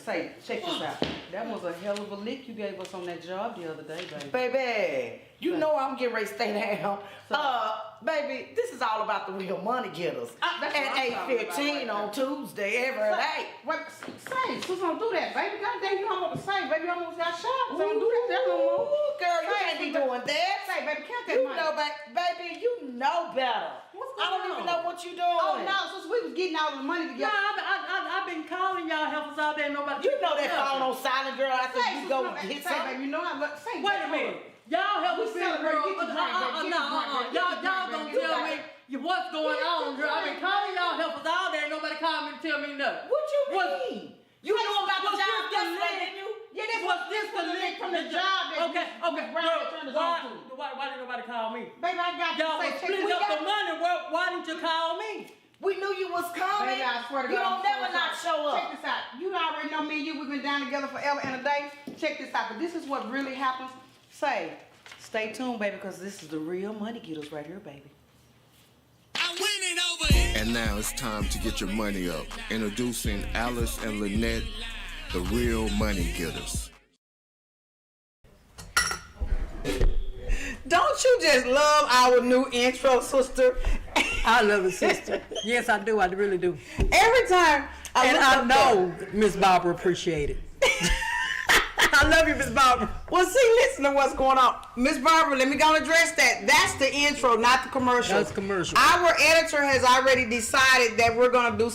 Say, check this out. That was a hell of a lick you gave us on that job the other day, baby. Baby, you know I'm getting ready to stay down. Baby, this is all about the real money getters. At 8:15 on Tuesday every day. What? Say, sis, don't do that, baby. God damn, you almost say, baby, you almost got shot. So don't do that no more. Ooh, girl, you can't be doing that. Say, baby, count that You money. know, baby, you know better. I don't even know what you doing. Oh, no, since we was getting all the money together. I've been calling y'all helpers out there. Nobody. You know that phone on silent, girl. After you go get say, something. baby, you know I look. Say, Wait a minute. Y'all help us celebrate. Y'all gonna tell me what's going on, girl. I've been calling y'all helpers out there. Nobody call me and tell me nothing. What you mean? You knew about the job yesterday, didn't you? Yeah, that's what's this the link from the job that Okay. Why didn't nobody call me? Baby, I got Y'all you. was splitting up the money. Why didn't you call me? We knew you was coming. Baby, I swear to God, you don't never not show up. Check this out. You already know me and you. We've been down together forever and a day. Check this out. But this is what really happens. Say, stay tuned, baby, because this is the real money getters right here, baby. I'm winning over here. And now it's time to get your money up. Introducing Alice and Lynette, the real money getters. Don't you just love our new intro, sister? I love it, sister. Yes, I do. I really do. Every time I know Miss Barbara appreciate it. I love you, Miss Barbara. Well, see, listen to what's going on. Miss Barbara, let me go and address that. That's the intro, not the commercial. That's commercial. Our editor has already decided that we're going to do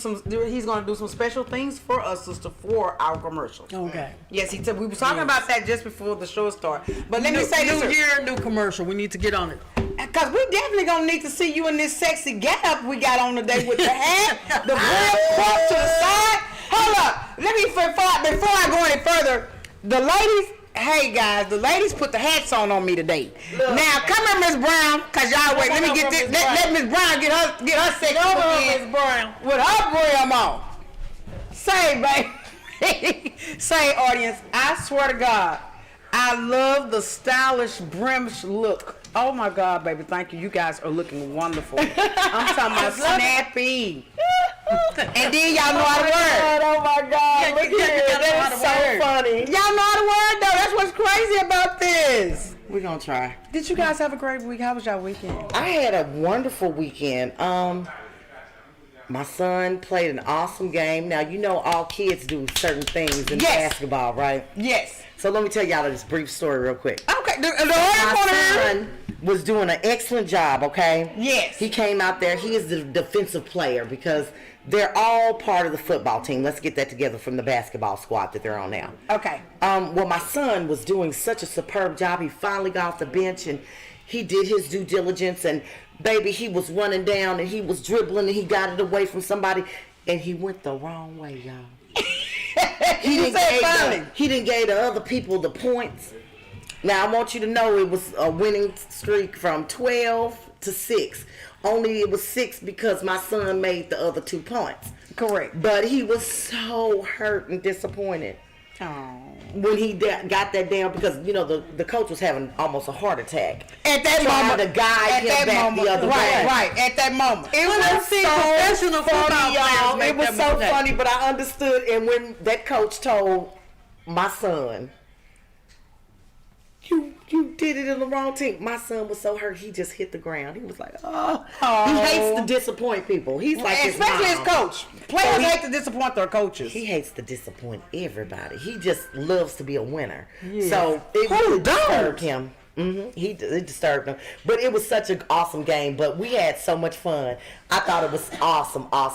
he's going to do some special things for us, sister, for our commercial. Okay. Yes, he said we were talking about that just before the show started. But let me say this. New year, new commercial. We need to get on it. Because we definitely going to need to see you in this sexy getup we got on today with the hat, the real crop to the side. Hold up. Let me, before I go any further, the ladies, hey guys, the ladies put the hats on me today. Look, now come here, Miss Brown, cause y'all wait. Let me get this. Let Miss Brown get her sexy over Miss Brown with her brim on. Say, baby, say, audience, I swear to God, I love the stylish brimish look. Oh my God, baby, thank you. You guys are looking wonderful. I'm talking about snappy. And then y'all know how to word. Oh my God, look here. That is so funny. Y'all know how to word though. That's what's crazy about this. We're gonna try. Did you guys have a great week? How was y'all weekend? I had a wonderful weekend. My son played an awesome game. Now, you know all kids do certain things in basketball, right? Yes. So let me tell y'all this brief story real quick. Okay. My son was doing an excellent job, okay? Yes. He came out there. He is the defensive player because they're all part of the football team. Let's get that together from the basketball squad that they're on now. Okay. Well, my son was doing such a superb job. He finally got off the bench and he did his due diligence. And, baby, he was running down and he was dribbling and he got it away from somebody. And he went the wrong way, y'all. He didn't give the other people the points. Now, I want you to know it was a winning streak from 12 to 6. Only it was 6 because my son made the other 2 points. Correct. But he was so hurt and disappointed when he got that down because, you know, the coach was having almost a heart attack. At that moment. The guy him back the other way. Right, at that moment. It was so funny, y'all. It was so funny, but I understood. And when that coach told my son, you did it in the wrong team. My son was so hurt, he just hit the ground. He was like, oh. He hates to disappoint people. He's like especially his coach. Players hate to disappoint their coaches. He hates to disappoint everybody. He just loves to be a winner. Yeah. So it really disturbed him. It disturbed him. But it was such an awesome game. But we had so much fun. I thought it was awesome. Well,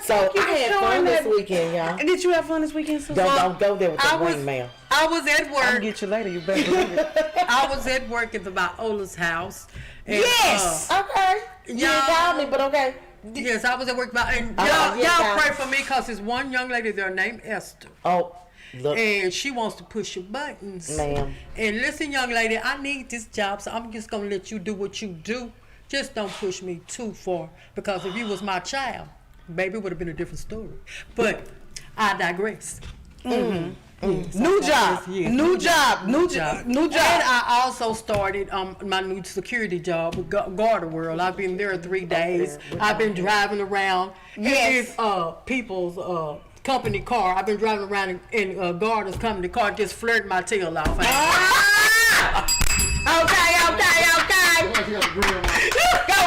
so I had fun this weekend, y'all. Did you have fun this weekend, sister? Don't go there with the ring mail. I was at work. I'll get you later. You better believe it. I was at work at my Ola's house. And, Yes. Okay. You didn't call me, but okay. Yes, I was at work. And yeah, y'all pray for me because there's one young lady there named Esther. Oh. Look. And she wants to push your buttons. Ma'am. And listen, young lady, I need this job, so I'm just going to let you do what you do. Just don't push me too far. Because if you was my child, baby, it would have been a different story. But I digress. Mm-hmm. Yes, New job. New job. And I also started my new security job with Garter World. I've been there 3 days. I've been driving around. Yes. People's company car. I've been driving around in Gardner's company car, just flirting my tail off. Okay. Go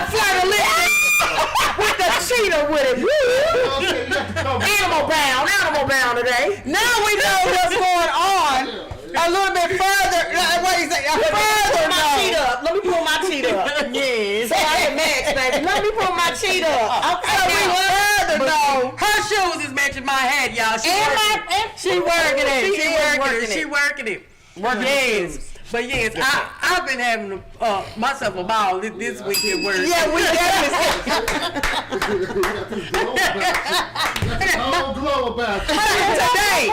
flirt a little with the cheetah with it. Animal bound today. Now we know what's going on. A little bit further. What do you say? Further now. Let me pull my cheetah up. Yes. So I can match, baby. Let me pull my cheetah up. Okay, So we further know. Her shoes is matching my head, y'all. She working it. She working it. Yes. But yes, I've been having myself a ball this week at work. Yeah, we definitely. Don't glow about you. Today,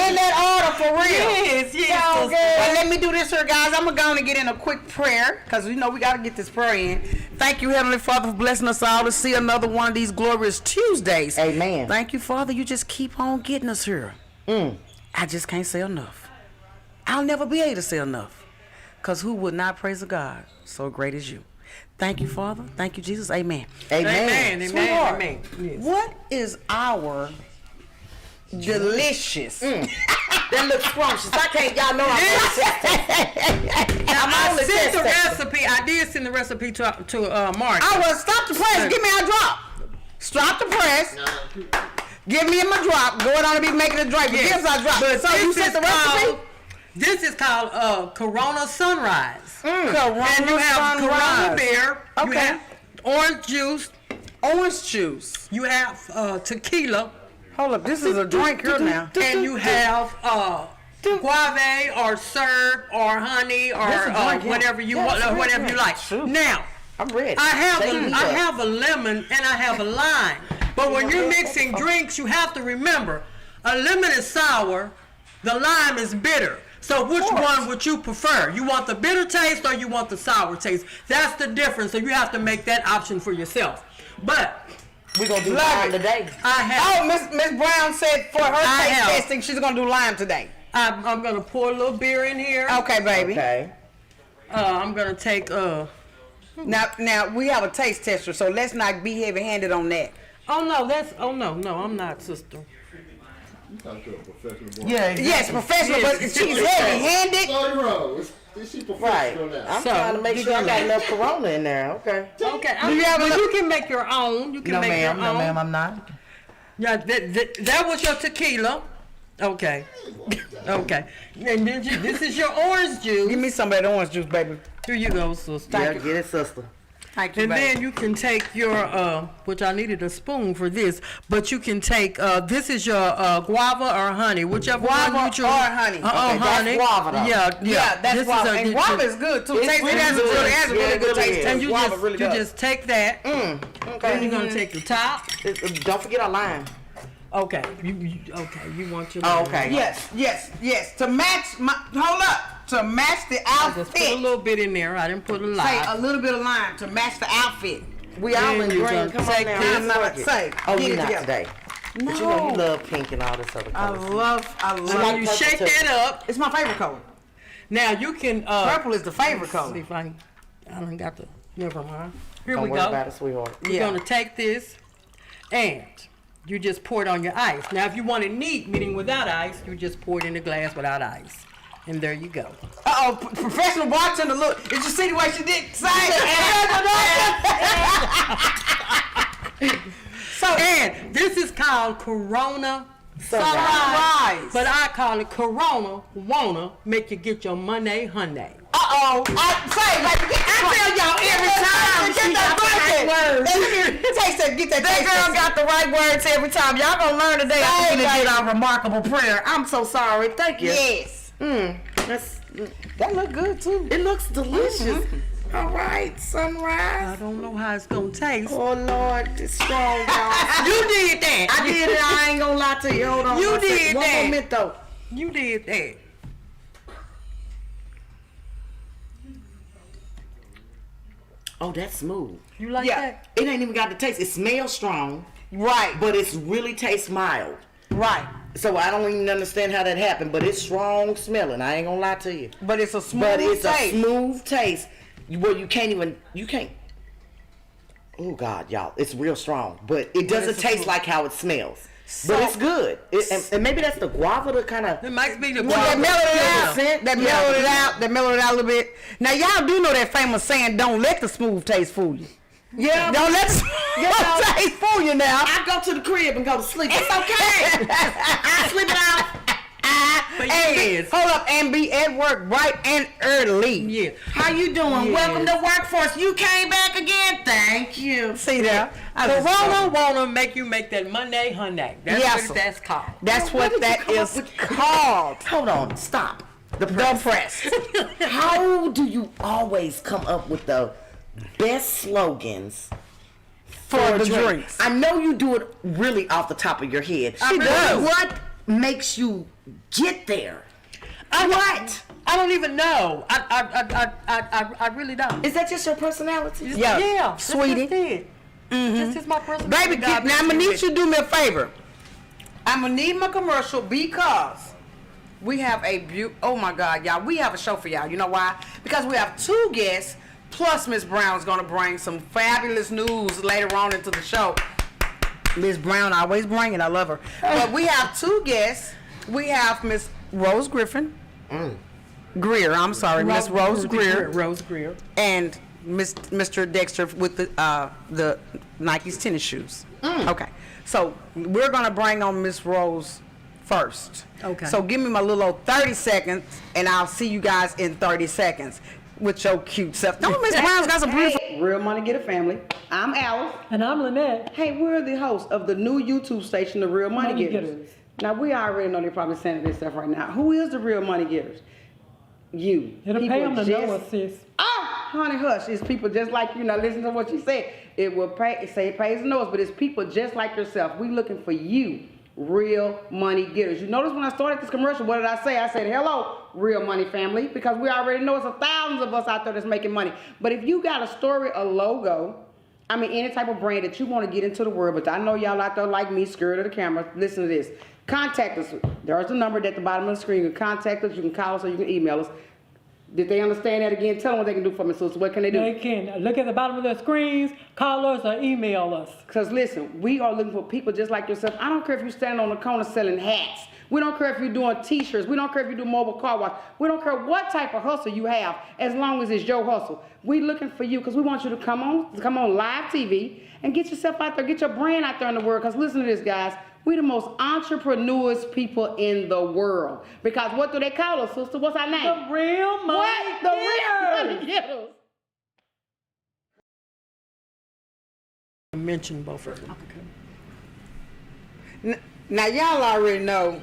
in that order, for real. Yes. Well, let me do this here, guys. I'm going to get in a quick prayer because we know we got to get this prayer in. Thank you, Heavenly Father, for blessing us all to see another one of these glorious Tuesdays. Amen. Thank you, Father. You just keep on getting us here. I just can't say enough. I'll never be able to say enough because who would not praise a God so great as you? Thank you, Father. Thank you, Jesus. Amen. Amen. Sweetheart, Yes. what is our delicious? That looks scrumptious. I can't, y'all know I sent the recipe. I did send the recipe to Mark. I will stop the press. Give me a drop. Stop the press. Give me my drop. Go on to be making a drink. Give us our drop. But So you sent the recipe? This is called Corona Sunrise. Corona And you have Corona Sunrise. beer. You Okay. have orange juice. Orange juice. You have tequila. Hold up. This is a drink here now. And you have guave or syrup or honey or That's a drink, yeah. whatever you Yeah, want, that's a or real whatever you drink. like. True. Now, I'm ready. I Shake me up. have a lemon and I have a lime. But when you're mixing drinks, you have to remember, a lemon is sour, the lime is bitter. So which one would you prefer? You want the bitter taste or you want the sour taste? That's the difference. So you have to make that option for yourself. But We're going to do Love lime it. today. I have, Oh, Miss Brown said for her I taste have. testing, she's gonna do lime today. I'm gonna pour a little beer in here. Okay, baby. Okay. I'm gonna take Now we have a taste tester, so let's not be heavy-handed on that. no, I'm not, sister. Yeah. Yes, professional, but she's heavy-handed. Sorry, Rose. She Right. professional now. I'm So, trying to make sure I got enough Corona in there. Okay. Okay, Do you have but enough- you can make your own. You can make your own. I'm not. Yeah, that was your tequila. Okay. Okay. And then this is your orange Give juice. me some of that orange juice, baby. Here you go, sister. Yeah, get it, sister. Thank you, And baby. then you can take your, which I needed a spoon for this, but you can take, this is your guava or honey, whichever Guava one you choose. or honey. Okay, that's honey. guava, though. Yeah, that's This guava. is And guava is good too. It's Taste, it really has a good. really, has a Yeah, really it good really taste. is. And you Guava just, really you does. just take that, Okay. then you're gonna take the top. Don't forget our lime. Okay, you want your. Oh, lemon. okay. Yes. To match hold up. To match the I just put a outfit. little bit in there. I didn't put a Say lot. a little bit of lime to match the outfit. We all in Then you green. gonna Come on take now. this. I'm not Say, Oh, get you it not together. today. No. But you know you love pink and all this other I colors. love So like you purple shake too. that up. It's my favorite color. Now you can. Purple is the favorite See color. if I done got the. Never mind. Here Don't we worry go. about it, sweetheart. We're Yeah. gonna take this, and you just pour it on your ice. Now, if you want it neat, meaning without ice, you just pour it in the glass without ice, and there you go. Uh-oh, professional bartender, look. Did you see the way she did? Say And this is called Corona Sunrise. Sunrise. but I call it Corona wanna make you get your money, honey. Uh-oh. I tell y'all every time. Get that bucket. Taste that, get that. That girl got the right words every time. Y'all gonna learn today. I'm gonna get our remarkable prayer. I'm so sorry. Thank you. Yes. That's, That look good too. it looks delicious. All right, sunrise. I don't know how it's gonna taste. Oh Lord, it's strong, y'all. You did that. I did it. I ain't gonna lie to you. Hold on. You one second. did One that. moment though. You did that. Oh, that's smooth. You like Yeah. that? It ain't even got the taste. It smells strong, Right. but it's really tastes mild. Right. So I don't even understand how that happened, but it's strong smelling. I ain't gonna lie to you. But it's a smooth But it's taste. a smooth taste. Well, you can't. Oh God, y'all, it's real strong, but it doesn't it's a taste smooth- like how it smells. But it's good. And maybe that's the guava to kind of. It might be the That mellowed it out. scent. That mellowed it out. That mellowed it out a little bit. Now y'all do know that famous saying, "Don't let the smooth taste fool you." Yeah. Don't let the smooth taste fool you now. I go to the crib and go to sleep. It's okay. I sleep it out. Hey, hold up and be at work bright and early. Yeah. How you doing? Yes. Welcome to workforce. You came back again. Thank you. See there? Corona wanna make you make that Monday honey. That's Yes, what that's called. That's Where what did you that come up is with- called. Hold on. Stop. The The press. press. How do you always come up with the best slogans For the drink? drinks. I know you do it really off the top of your head. She does. What makes you get there? What? I don't even know. I really don't. Is that just your personality? Yeah. Yeah, Sweetie. That's it. This is my personal. Baby, now I'm gonna need you to do me a favor. I'm gonna need my commercial because we have oh my God, y'all, we have a show for y'all. You know why? Because we have 2 guests, plus Miss Brown's gonna bring some fabulous news later on into the show. Miss Brown always bring it, I love her. But we have 2 guests. We have Miss Rose Greer, I'm sorry, Miss Rose Greer. Rose Greer. And Mr. Dexter with the Nike's tennis shoes. Okay, so we're gonna bring on Miss Rose first. Okay. So give me my little old 30 seconds, and I'll see you guys in 30 seconds with your cute self. Don't Miss Brown's got some beautiful. Real Money Getter family. I'm Alice. And I'm Lynette. Hey, we're the hosts of the new YouTube station, The Real Money Money Getters. Getters. Now we already know they're probably saying this stuff right now. Who is the Real Money Getters? You. It'll People pay them to know just- us, sis. Oh, honey, hush. It's people just like you. Now listen to what she said. It will pay. It pays the nose, but it's people just like yourself. We looking for you, real money getters. You notice when I started this commercial, what did I say? I said, "Hello, real money family," because we already know it's thousands of us out there that's making money. But if you got a story, a logo, I mean any type of brand that you want to get into the world, but I know y'all out there like me, scared of the camera. Listen to this. Contact us. There's a number at the bottom of the screen. You can contact us. You can call us or you can email us. Did they understand that again? Tell them what they can do for me, sister. What can they do? They can look at the bottom of their screens, call us, or email us. Because listen, we are looking for people just like yourself. I don't care if you're standing on the corner selling hats. We don't care if you're doing t-shirts. We don't care if you do mobile car wash. We don't care what type of hustle you have, as long as it's your hustle. We looking for you because we want you to come on live TV and get yourself out there, get your brand out there in the world. Because listen to this, guys. We the most entrepreneurs people in the world. Because what do they call us, sister? What's our name? The Real Money What? The Real Getters. Money Getters. Mention both of them. Now y'all already know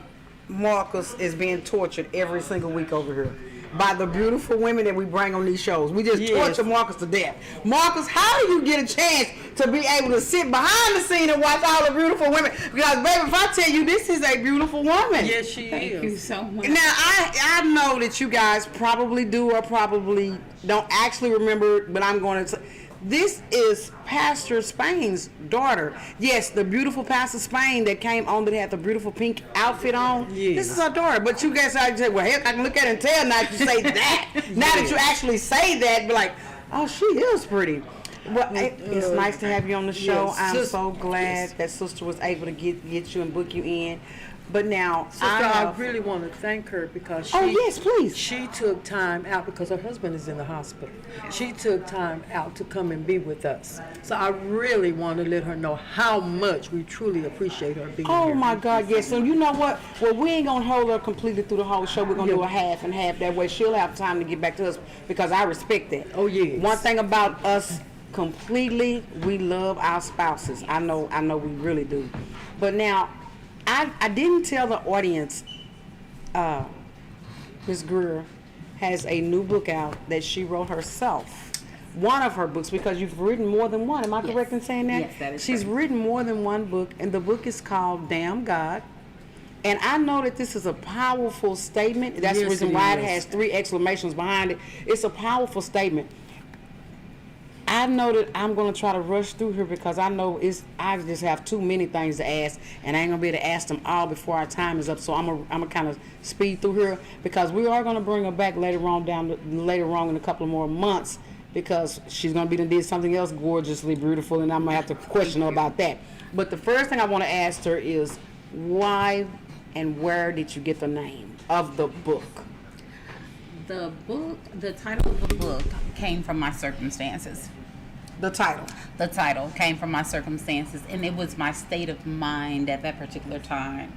Marcus is being tortured every single week over here by the beautiful women that we bring on these shows. We just Yes. torture Marcus to death. Marcus, how do you get a chance to be able to sit behind the scene and watch all the beautiful women? Because baby, if I tell you this is a beautiful woman. Yes, she is. Thank you so much. Now I know that you guys probably do or probably don't actually remember, but I'm going to. This is Pastor Spain's daughter. Yes, the beautiful Pastor Spain that came on that had the beautiful pink outfit on. Yes. This is her daughter. But you guys say, well, heck, I can look at it and tell now that you say that. Now that you actually say that, be like, oh, she is pretty. Well, it's nice to have you on the show. Yes, I'm sis- so glad that sister was able to get you and book you in. But now, Sister, I really want to thank her because she, oh, yes, please. she took time out because her husband is in the hospital. She took time out to come and be with us. So I really want to let her know how much we truly appreciate her being Oh here. my God, yes. So you know what? Well, we ain't gonna hold her completely through the whole show. We're gonna do a half and half. That way she'll have time to get back to us because I respect that. Oh, yes. One thing about us completely, we love our spouses. I know we really do. But now, I didn't tell the audience, Ms. Greer has a new book out that she wrote herself. One of her books, because you've written more than one. Am I correct in saying that? Yes, that is She's correct. written more than one book, and the book is called Damn God. And I know that this is a powerful statement. That's the Yes, reason it why it is. has 3 exclamations behind it. It's a powerful statement. I know that I'm going to try to rush through here because I know I just have too many things to ask, and I ain't going to be able to ask them all before our time is up. So I'm gonna kind of speed through here because we are going to bring her back later on in a couple of more months because she's going to be did something else gorgeously beautiful, and I'm going to have to question her about that. But the first thing I want to ask her is, why and where did you get the name of the book? The book, the title of the book came from my circumstances. The title. The title came from my circumstances, and it was my state of mind at that particular time.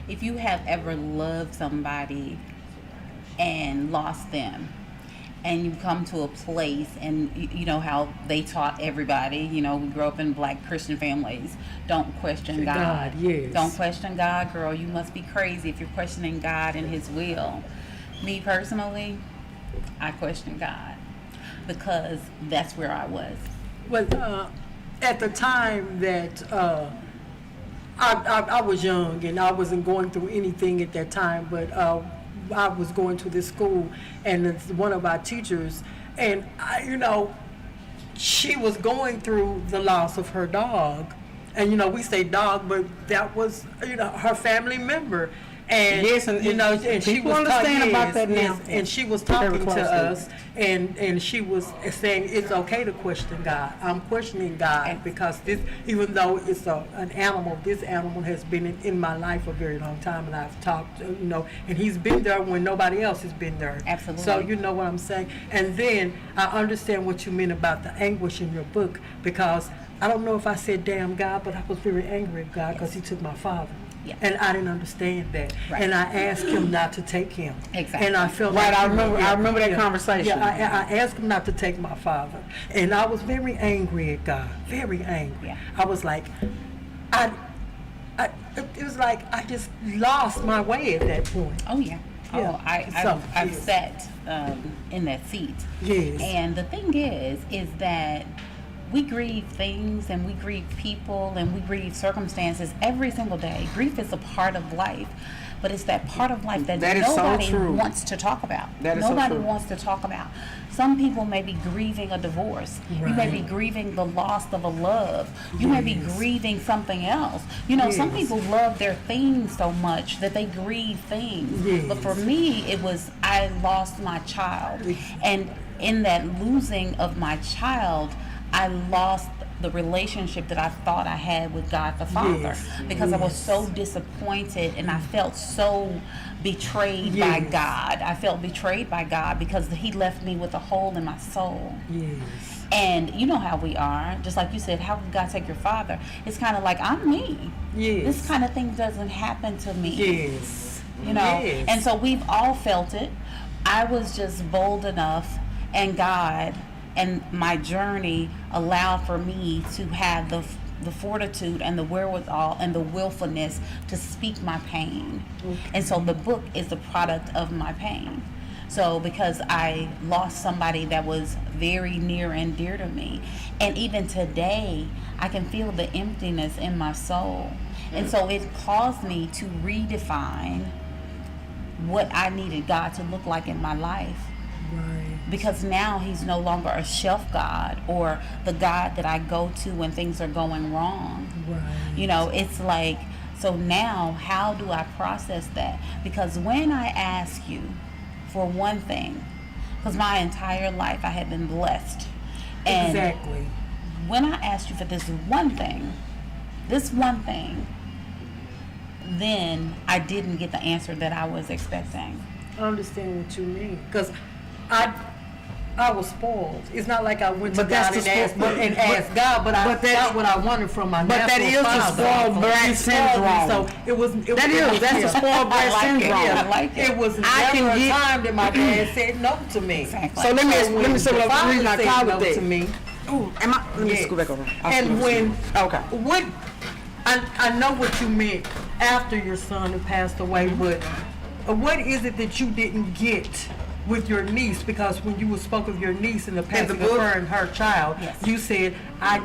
If you have ever loved somebody and lost them, and you come to a place, and you know how they taught everybody, you know, we grew up in Black Christian families, don't question God. yes. Don't question God, girl. You must be crazy if you're questioning God and His will. Me personally, I question God because that's where I was. Well, at the time that I was young and I wasn't going through anything at that time, but I was going to this school, and it's one of our teachers, and she was going through the loss of her dog, and we say dog, but that was her family member. And yes, and and she was understand about that now. yes, and she was talking to us, and she was saying it's okay to question God. I'm questioning God because this, even though it's an animal, this animal has been in my life a very long time, and I've talked, and he's been there when nobody else has been there. Absolutely. So you know what I'm saying. And then I understand what you mean about the anguish in your book, because I don't know if I said damn God, but I was very angry at God because He took my father. Yeah. And I didn't understand that, Right. and I asked Him not to take him. Exactly. And I felt Right, like, I remember that conversation. Yeah, I asked Him not to take my father, and I was very angry at God, very angry. Yeah. I was like, it was like I just lost my way at that point. Oh yeah. Yeah. I've Yes. sat in that seat. Yes. And the thing is that we grieve things, and we grieve people, and we grieve circumstances every single day. Grief is a part of life, but it's that part of life that That is so nobody true. wants to talk about. That is so Nobody true. wants to talk about. Some people may be grieving a divorce. You may be grieving the loss of a love. You may be grieving something else. Some Yes. people love their things so much that they grieve things. Yes. But for me, it was I lost my child. And in that losing of my child, I lost the relationship that I thought I had with God the Father, Yes. because I was Yes. so disappointed, and I felt so betrayed by Yes. God. I felt betrayed by God because He left me with a hole in my soul. Yes. And you know how we are, just like you said, how can God take your father? It's kind of like, I'm me. Yes. This kind of thing doesn't happen to me. Yes. Yes. And so we've all felt it. I was just bold enough, and God and my journey allowed for me to have the fortitude and the wherewithal and the willfulness to speak my pain. And so the book is the product of my pain. So because I lost somebody that was very near and dear to me, and even today I can feel the emptiness in my soul. And so it caused me to redefine what I needed God to look like in my life. Right. Because now He's no longer a shelf God or the God that I go to when things are going wrong. Right. It's like, so now how do I process that? Because when I ask you for one thing, because my entire life I have been blessed. And Exactly. when I asked you for this one thing, then I didn't get the answer that I was expecting. I understand what you mean, because I was spoiled. It's not like I went to But that's God the and asked God, but I got what I wanted from my But that natural is the father. spoiled brat He spoiled me, syndrome. So That's the spoiled brat syndrome. I like it. It was I can never a get- time that my dad said no to me. Exactly. So let me say the what the father reason I said called no it to that. me. Ooh, let me Yes. scoot back over. And when Okay. what I know what you meant after your son had passed away, but what is it that you didn't get with your niece? Because when you spoke of your niece and the passing of book? her and her child, Yes. you said I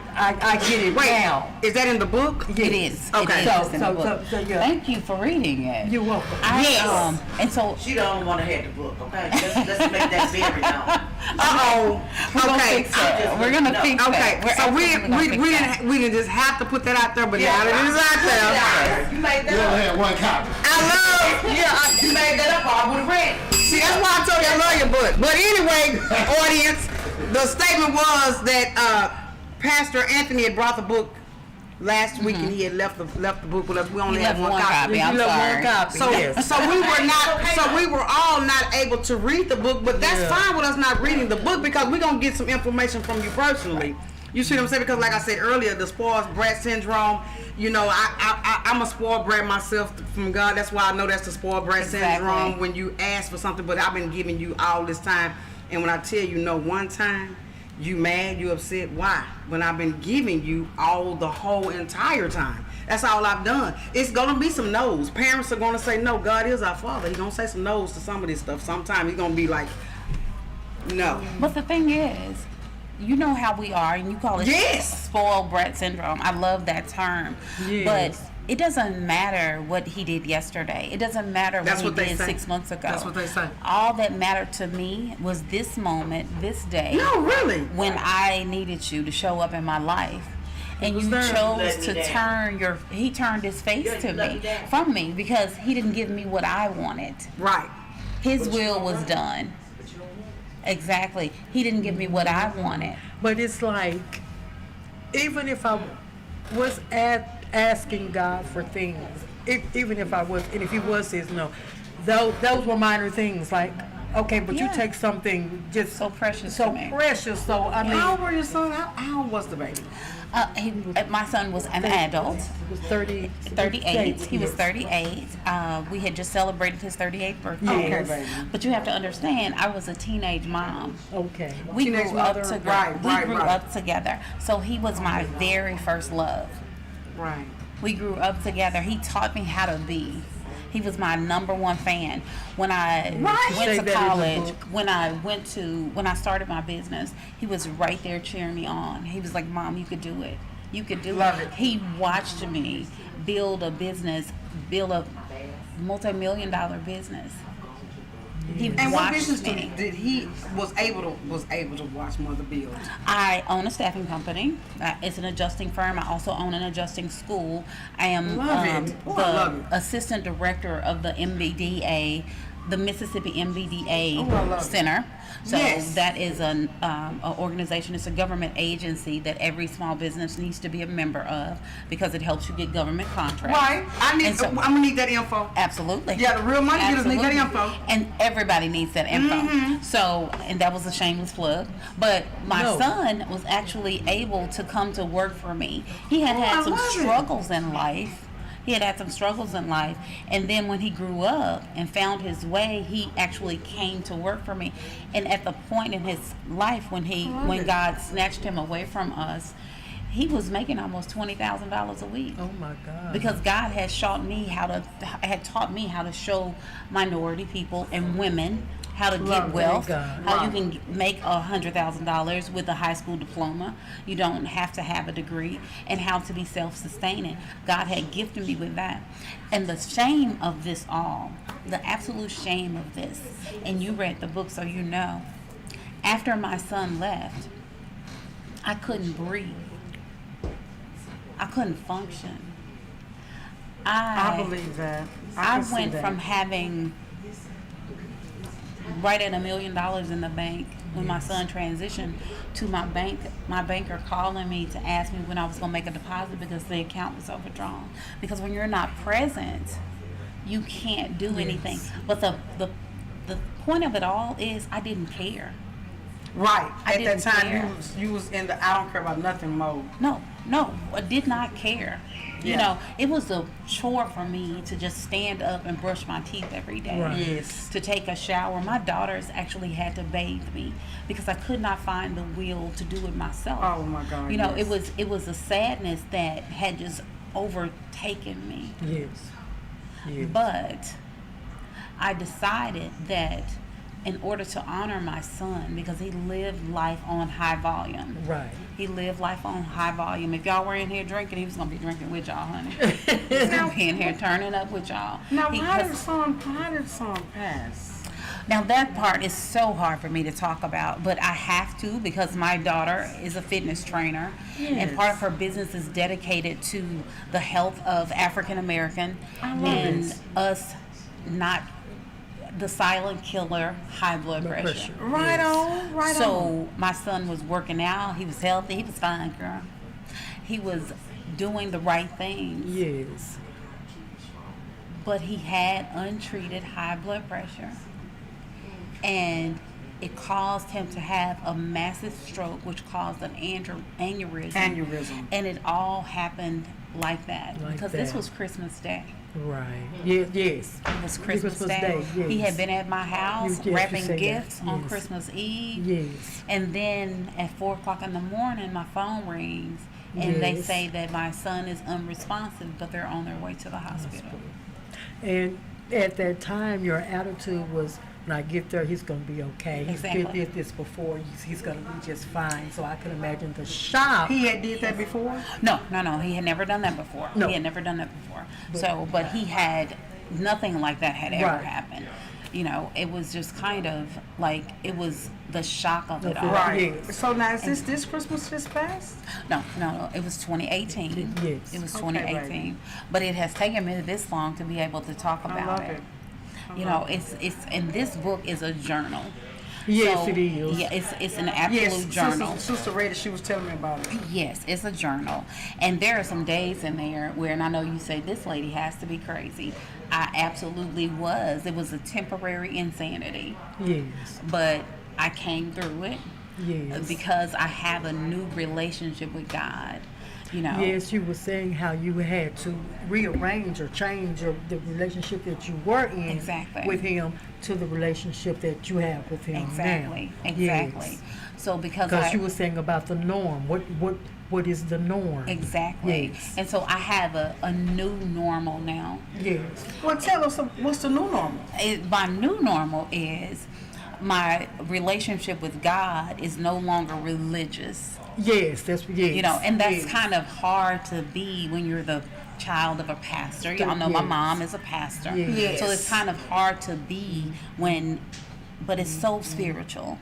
get it Wait, now. is that in the book? It is. Okay. It is in the So- book. so, yeah. Thank you for reading it. You're welcome. I, and so She the only one that had the book, okay? Let's make that very known. Uh-oh. we're gonna Okay. fix that. We're gonna fix Okay, that. We're so absolutely gonna fix that. we didn't just have to put that out there, but now that it is out there. You made You that only up. had one copy. You made that up, or I would have read it. See, that's why I told you I love your book. But anyway, audience, the statement was that Pastor Anthony had brought the book last week, and he had left the book with us. We only left had one one copy. copy. I'm You left sorry. one copy. So, yes. so we were all not able to read the book, but that's fine with us not reading the book because we're gonna get some information from you personally. You see what I'm saying? Because like I said earlier, the spoiled brat syndrome. You know, I'm a spoiled brat myself from God. That's why I know that's the spoiled brat syndrome when you ask for something. But I've been giving you all this time, and when I tell you no one time, you mad, you upset. Why? When I've been giving you all the whole entire time. That's all I've done. It's gonna be some no's. Parents are gonna say no. God is our Father. He's gonna say some no's to some of this stuff. Sometimes he's gonna be like, no. But the thing is, you know how we are, and you call it spoiled brat syndrome. I love that term. Yes. But it doesn't matter what he did yesterday. It doesn't matter what he did 6 months ago. That's what they say. All that mattered to me was this moment, this day. No, really. When I needed you to show up in my life. And you chose to he turned his face to me, from me, because he didn't give me what I wanted. Right. His will was done. Exactly. He didn't give me what I wanted. But it's like, even if I was asking God for things, even if I was, and if he was says no, those were minor things. Like, okay, but you take something just so precious, so precious. So I mean, how old were your son? How old was the baby? My son was an adult. He was 38. He was 38. We had just celebrated his 38th birthday. Okay, baby. But you have to understand, I was a teenage mom. Okay. We Teenage grew up mother, together. right, We grew up together. So he was my very first love. Right. We grew up together. He taught me how to be. He was my number one fan. When I went to college, when I started my business, he was right there cheering me on. He was like, "Mom, you could do it. You could do it." He watched me build a business, build a multi-million-dollar business. He And what watched business me. did he was able to watch Mother build? I own a staffing company. It's an adjusting firm. I also own an adjusting school. I am the assistant director of the MBDA, the Mississippi MBDA Center. So that is an organization. It's a government agency that every small business needs to be a member of because it helps you get government contracts. Right. I'm gonna need that info. Absolutely. Yeah, the real money getters need that info. And everybody needs that info. So, and that was a shameless plug. But my son was actually able to come to work for me. He had some struggles in life. And then when he grew up and found his way, he actually came to work for me. And at the point in his life when God snatched him away from us, he was making almost $20,000 a week. Oh my God! Because God had taught me how to show minority people and women how to get wealth, how you can make $100,000 with a high school diploma. You don't have to have a degree, and how to be self-sustaining. God had gifted me with that. And the shame of this all, the absolute shame of this, and you read the book so you know, after my son left, I couldn't breathe. I couldn't function. I believe that. I went from having right at $1 million in the bank when my son transitioned to my banker calling me to ask me when I was going to make a deposit because the account was overdrawn. Because when you're not present, you can't do anything. But the point of it all is I didn't care. Right. At that time, you was in the I don't care about nothing mode. No, I did not care. You know, it was a chore for me to just stand up and brush my teeth every day. Right. Yes. To take a shower. My daughters actually had to bathe me because I could not find the will to do it myself. Oh my God. You know, it was a sadness that had just overtaken me. Yes. But I decided that in order to honor my son, because he lived life on high volume. Right. He lived life on high volume. If y'all were in here drinking, he was going to be drinking with y'all, honey. He was going to be in here turning up with y'all. Now, how did son pass? Now, that part is so hard for me to talk about, but I have to because my daughter is a fitness trainer, and part of her business is dedicated to the health of African American and us not the silent killer, high blood pressure. Right on. So my son was working out. He was healthy. He was fine, girl. He was doing the right things. Yes. But he had untreated high blood pressure, and it caused him to have a massive stroke, which caused an aneurysm. Aneurysm. And it all happened like that, Like because this that. was Christmas Day. Right. Yes. It was Christmas Day. Yes. He had been at my house You wrapping said that. gifts on Yes. Christmas Eve. Yes. And then at 4:00 in the morning, my phone rings, and they Yes. say that my son is unresponsive, but they're on their way to the hospital. And at that time, your attitude was, when I get there, he's going to be okay. Exactly. He did this before. He's going to be just fine. So I can imagine the shock. He had did that before? No. He had never done that before. No. He had never done that before. But he had nothing like that had ever Right. happened. You know, it was just kind of like, it was the shock of it Of all. it. Right. Yes. So now is this Christmas just passed? No, it was 2018. Yes. It was Okay, 2018. baby. But it has taken me this long to be able to talk I about love it. it. You know, it's and this book is a journal. Yes, So, it is. Yeah, it's an absolute journal. Sister Rita, she was telling me about it. Yes, it's a journal. And there are some days in there where, and I know you say this lady has to be crazy. I absolutely was. It was a temporary insanity. Yes. But I came through it Yes. because I have a new relationship with God. You know. Yes, you were saying how you had to rearrange or change the relationship that you were in Exactly. with him to the relationship that you have with him Exactly. now. Exactly. Yes. So because Because you were saying about the norm. What is the norm? Exactly. Yes. And so I have a new normal now. Yes. Well, tell us, what's the new normal? My new normal is my relationship with God is no longer religious. Yes, yes. You know, and that's yes. kind of hard to be when you're the child of a pastor. Y'all know my Yes. mom is a pastor. Yes. So it's kind of hard to be but it's so spiritual.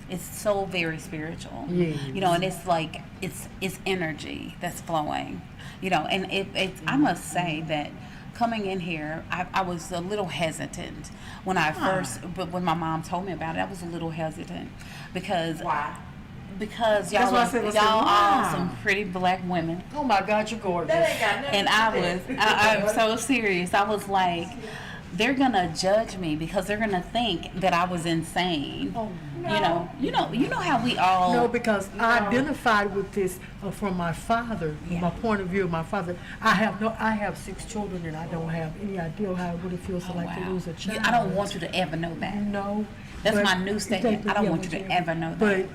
It's so very spiritual. Yes. You know, and it's like, it's energy that's flowing. You know, and I must say that coming in here, I was a little hesitant when but when my mom told me about it, I was a little hesitant because Why? because That's y'all why I said, y'all wow. are some pretty black women, Oh my God, you're gorgeous. and I'm so serious. I was like, they're gonna judge me because they're gonna think that I was insane. Oh, You know how we all No, because I identified with this from my father, Yeah. my point of view of my father. I have 6 children, and I don't have any idea how what it feels like to wow. lose a child. I don't want you to ever know that. No. That's but- my new statement. I don't want you to ever know that. But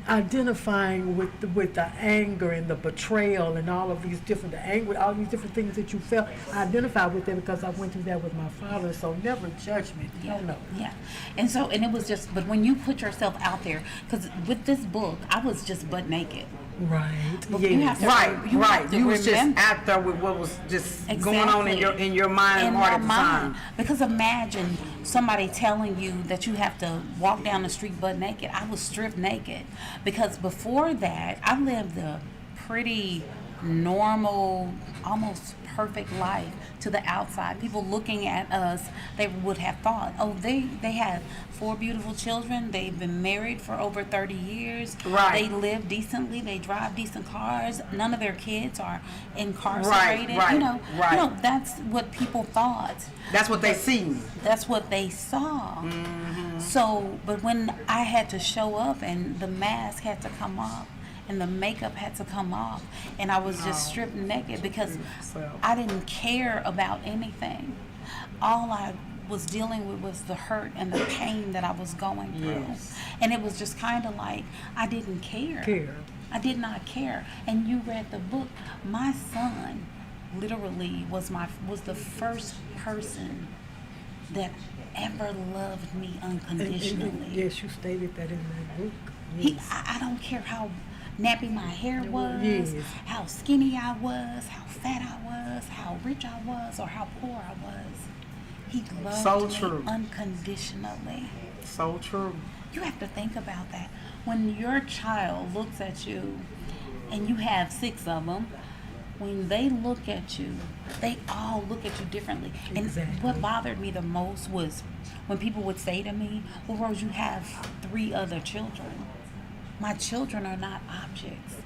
identifying with the anger and the betrayal and all of these different all these different things that you felt, I identify with them because I went through that with my father. So never judge me. No. Yeah. And so, and it was just, but when you put yourself out there, because with this book, I was just butt naked. Right. But you have to- Right, You right. have to You was just remember- out there with what was just going on in Exactly. your mind and In heart my at the mind. time. Because imagine somebody telling you that you have to walk down the street butt naked. I was stripped naked. Because before that, I lived a pretty normal, almost perfect life to the outside. People looking at us, they would have thought, oh, they have 4 beautiful children. They've been married for over 30 years. Right. They live decently. They drive decent cars. None of their kids are incarcerated. Right, You know, right. that's what people thought. That's what they see. That's what they saw. So, but when I had to show up and the mask had to come off and the makeup had to come off and I was just stripped naked because I didn't care about anything. All I was dealing with was the hurt and the pain that I was going through. Yes. And it was just kind of like I didn't care. I did not care. And you read the book. My son literally was the first person that ever loved me unconditionally. Yes, you stated that in that book. I don't care how nappy my hair was, Yes. how skinny I was, how fat I was, how rich I was, or how poor I was. He loved So me true. unconditionally. So true. You have to think about that. When your child looks at you, and you have 6 of them, when they look at you, they all look at you differently. And Exactly. what bothered me the most was when people would say to me, well, Rose, you have 3 other children. My children are not objects.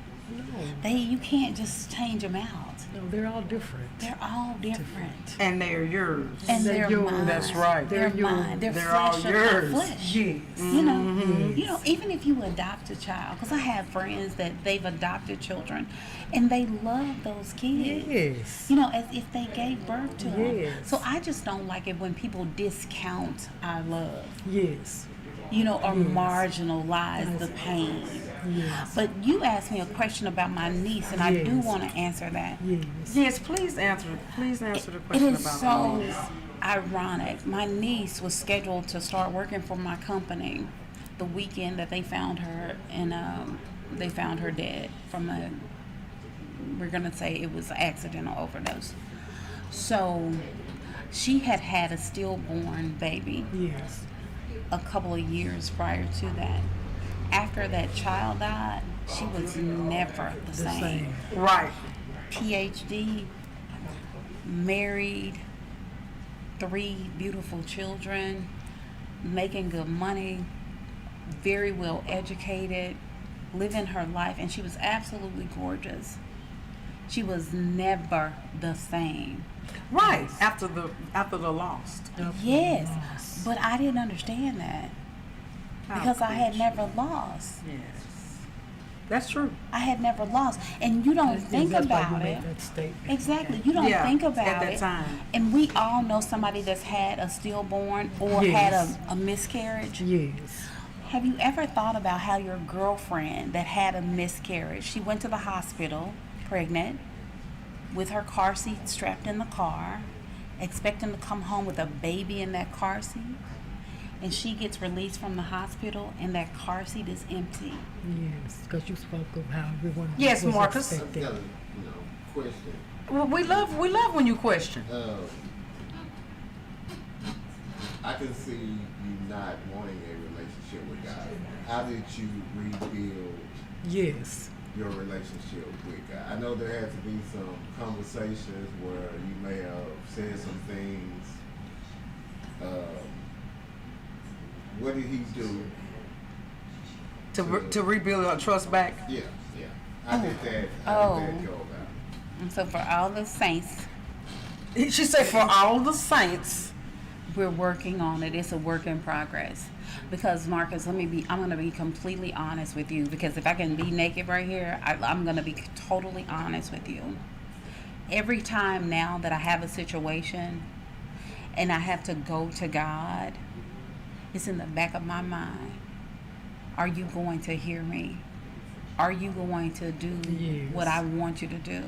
You can't just change them out. No, they're all different. They're all different. And they're yours. And They're they're yours. mine. That's right. They're They're yours. mine. They're They're flesh all of my yours. flesh. Yes. You know, even if you adopt a child, because I have friends that they've adopted children, and they love those kids. Yes. You know, as if they gave birth to them. Yes. So I just don't like it when people discount our love. Yes. You know, or marginalize the pain. Yes. But you asked me a question about my niece, and I do Yes. want to answer that. Yes. Yes, please answer the It question is about so me. ironic. My niece was scheduled to start working for my company the weekend that they found her, and they found her dead from we're gonna say it was an accidental overdose. So she had had a stillborn baby Yes. a couple of years prior to that. After that child died, she was never the same. Right. PhD, married, 3 beautiful children, making good money, very well educated, living her life, and she was absolutely gorgeous. She was never the same. Right. After the loss. Yes, but I didn't understand that because I had never lost. Yes. That's true. I had never lost, and you don't think That's why you about made it. that statement. Exactly. You don't Yeah, think at about that it. time. And we all know somebody that's had a stillborn or Yes. had a miscarriage. Yes. Have you ever thought about how your girlfriend that had a miscarriage, she went to the hospital pregnant with her car seat strapped in the car, expecting to come home with a baby in that car seat, and she gets released from the hospital and that car seat is empty? Yes. Because you spoke of how everyone Yes, was Marcus. I've expecting. got a question. Well, we love when you question. I can see you not wanting a relationship with God. How did you rebuild Yes. your relationship with God? I know there had to be some conversations where you may have said some things. What did he do? To rebuild our trust back. Yeah. How did that go about? And so for all the saints, She said, for all the saints. we're working on it. It's a work in progress. Because Marcus, I'm gonna be completely honest with you, because if I can be naked right here, I'm gonna be totally honest with you. Every time now that I have a situation and I have to go to God, it's in the back of my mind. Are you going to hear me? Are you going to do Yes. what I want you to do?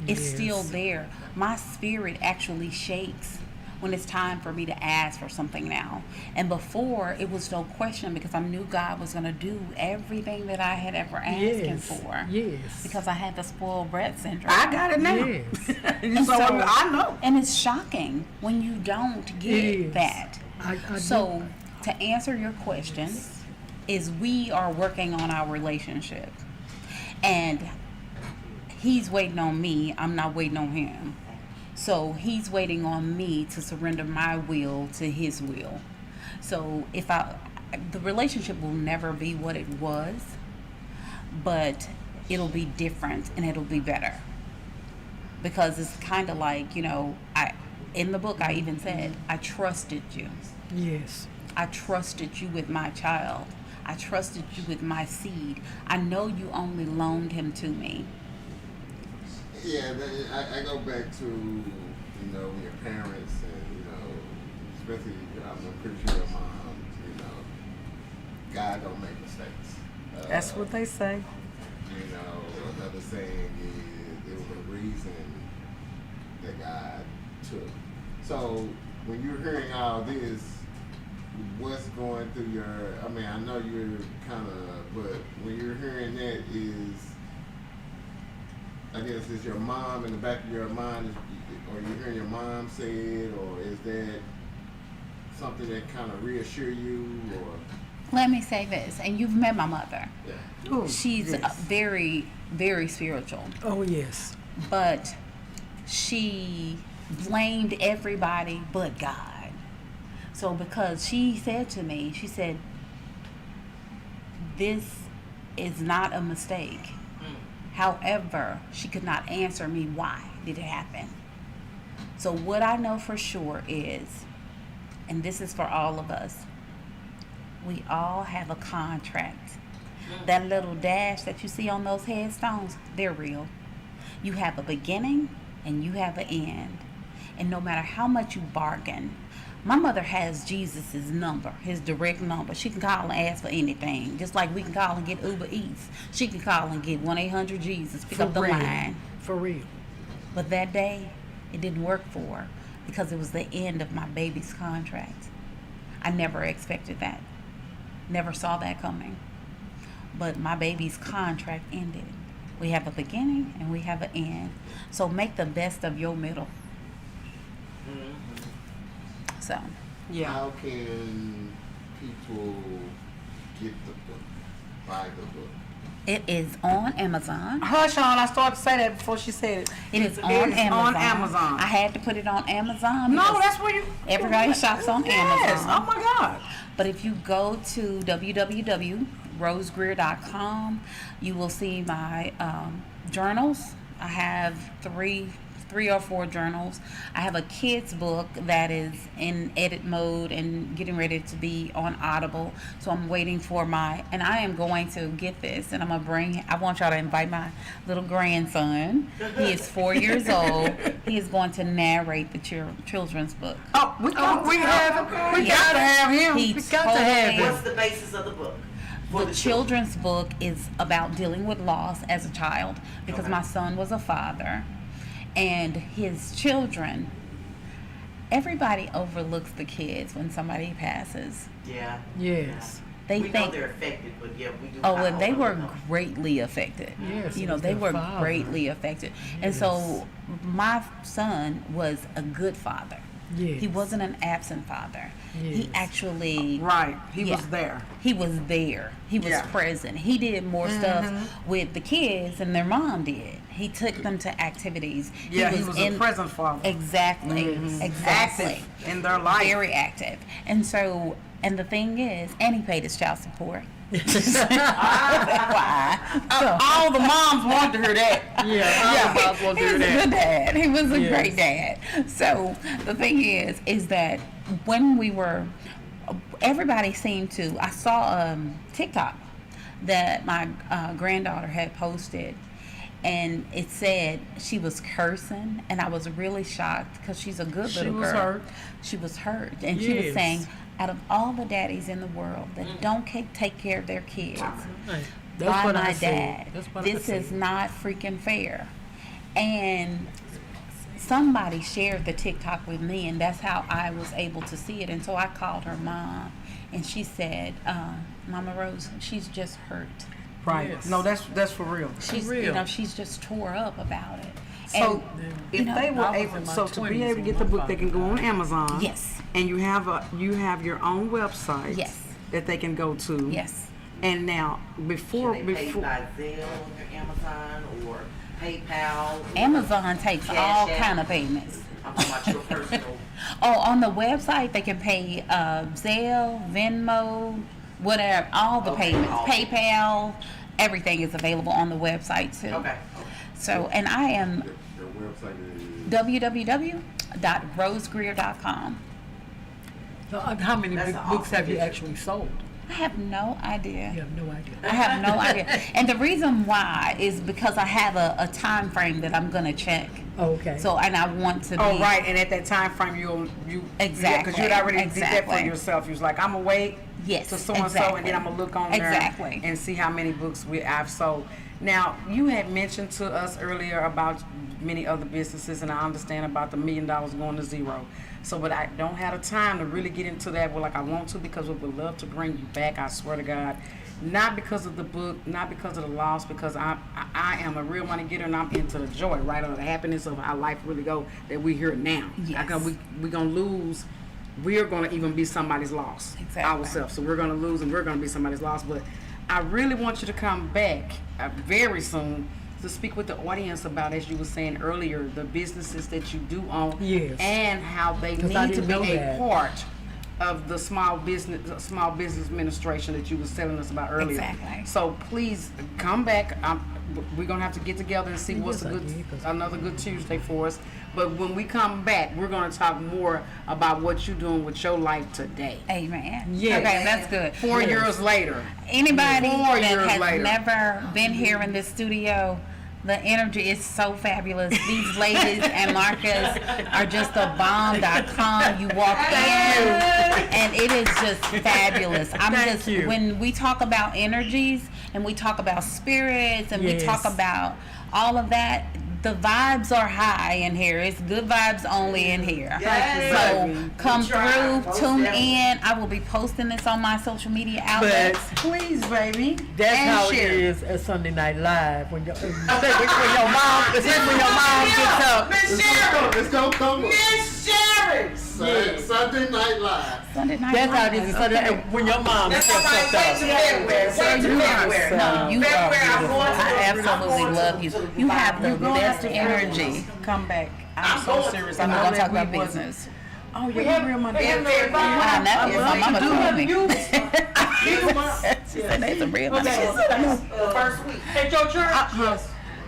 It's Yes. still there. My spirit actually shakes when it's time for me to ask for something now. And before, it was no question, because I knew God was going to do everything that I had ever asked Him Yes. for. Yes. Because I had the spoiled brat syndrome. I got it now. Yes. And so I know. And it's shocking when you don't It get is. that. I So, to answer your question, is we are working on our relationship. And He's waiting on me. I'm not waiting on Him. So He's waiting on me to surrender my will to His will. So the relationship will never be what it was, but it'll be different and it'll be better. Because it's kind of like, in the book I even said, I trusted you. Yes. I trusted you with my child. I trusted you with my seed. I know you only loaned him to me. Yeah, I go back to, your parents and, especially, I'm pretty sure your mom, God don't make mistakes. That's what they say. Another saying is there was a reason that God took. So when you're hearing all this, what's going through I know you're but when you're hearing that I guess is your mom in the back of your mind, or you hearing your mom say it, or is that something that kind of reassure you, or? Let me say this, and you've met my mother. Yeah. Ooh, She's yes. very, very spiritual, Oh, yes. but she blamed everybody but God. So because she said to me, she said, this is not a mistake. However, she could not answer me why did it happen. So what I know for sure is, and this is for all of us, we all have a contract. That little dash that you see on those headstones, they're real. You have a beginning and you have an end. And no matter how much you bargain, my mother has Jesus's number, his direct number. She can call and ask for anything. Just like we can call and get Uber Eats. She can call and get 1-800-JESUS, pick up the line. For real. But that day, it didn't work for her because it was the end of my baby's contract. I never expected that. Never saw that coming. But my baby's contract ended. We have a beginning and we have an end. So make the best of your middle. So, Yeah. How can people get the book, buy the book? it is on Amazon. Hush on, I started to say that before she said it. It is on It's Amazon. on Amazon. I had to put it on Amazon. No, because that's where you. everybody shops on Yes. Amazon. Oh my God. But if you go to www.rosegreer.com, you will see my journals. I have three or four journals. I have a kid's book that is in edit mode and getting ready to be on Audible. So I'm waiting for and I am going to get this and I want y'all to invite my little grandson. He is 4 years old. He is going to narrate the children's book. Oh, we gotta have him. He We got to have totally- What's the basis of the book? For The children's book is about dealing with loss as a child because my son was a father and his children, everybody overlooks the kids when somebody passes. Yeah. Yes. They We know think, they're affected, but yeah, we do. oh, kinda and they were overlook them. greatly affected. Yes, You it know, was they their were father. greatly affected. And so my son was a good father. Yes. He wasn't an absent father. He Yes. actually Right. He Yeah. was there. He was there. He was Yeah. present. He did more stuff with the kids than their mom did. He took them to activities. Yeah, he was a present father. Exactly. Exactly. Active in their life. Very active. And so, and the thing is, and he paid his child support. Why? So, All the moms wanted to hear that. Yeah. he was a good dad. He was a great dad. So the thing is that when we were, everybody seemed to. I saw TikTok that my granddaughter had posted, and it said she was cursing, and I was really shocked because she's a good little girl. was hurt. She was hurt, and she was Yes. saying, out of all the daddies in the world that don't take care of their kids, That's by what my I said. dad. That's what I This said. is not freaking fair. And somebody shared the TikTok with me, and that's how I was able to see it. And so I called her mom, and she said, Mama Rose, she's just hurt. Right. Yes. No, that's for real. She's, real. you know, she's just tore up about it. So you if know, they were I was able, in my so to be 20s able to when get the my book, they can go on Amazon. Yes. And you have your own website. Yes. That they can go to. Yes. And now before Should they pay before by Zelle or Amazon or PayPal? or Amazon takes Cash all App? kind of payments. I'm talking about your personal. Oh, on the website they can pay Zelle, Venmo, whatever, all the Okay, payments, all. PayPal, everything is available on the website too. Okay. So, and I am Your website is. www.rosegreer.com. So, how many That's big an books have you awesome actually sold? I have no idea. You have no idea. I have no idea. And the reason why is because I have a time frame that I'm going to check. Okay. So, and I want to be. Oh right, and at that time frame you Exactly, because you had already did that for exactly. yourself. You was like, I'm gonna wait Yes, to so and so, and then I'm gonna look on there Exactly. and see how many books I've sold. Now you had mentioned to us earlier about many other businesses, and I understand about the $1 million going to zero. So, but I don't have the time to really get into that. Well, like I want to, because we would love to bring you back. I swear to God. Not because of the book, not because of the loss, because I am a real money getter and I'm into the joy, right, or the happiness of how life really go that we hear now. Yes. We're gonna lose. We're gonna even be somebody's loss Exactly. ourselves. So we're gonna lose and we're gonna be somebody's loss. But I really want you to come back very soon to speak with the audience about, as you were saying earlier, the businesses that you do own, Yes. and how they 'Cause I need to didn't be know a that. part of the small business administration that you was telling us about earlier. Exactly. So please come back. we're gonna have to get together and see what's another good Tuesday for us. But when we come back, we're gonna talk more about what you're doing with your life today. Amen. Yes. Okay, that's good. 4 years later. Anybody 4 that years has later. never been here in this studio, the energy is so fabulous. These ladies and Marcus are just a bomb.com. You walk in and it is just fabulous. When we talk about energies and we talk about spirits and we talk about all of that, the vibes are high in here. It's good vibes only in here. So come through, tune in. I will be posting this on my social media outlets. Please, baby. That's and how share. it is at Sunday Night Live when your mom gets up. Let's go, come on. Miss Sherry! Sunday Night Live. Sunday Night That's how Live. it is Sunday when your mom That's steps why up. I say to February. No, you are February, I'm beautiful. going to I the- absolutely love you. You have the best energy. Come back. I'm so serious. And we're I gonna talk know about we wasn't- business. Oh, yeah, real money. I know. My mama told me. She said they some real money. First week. At your church?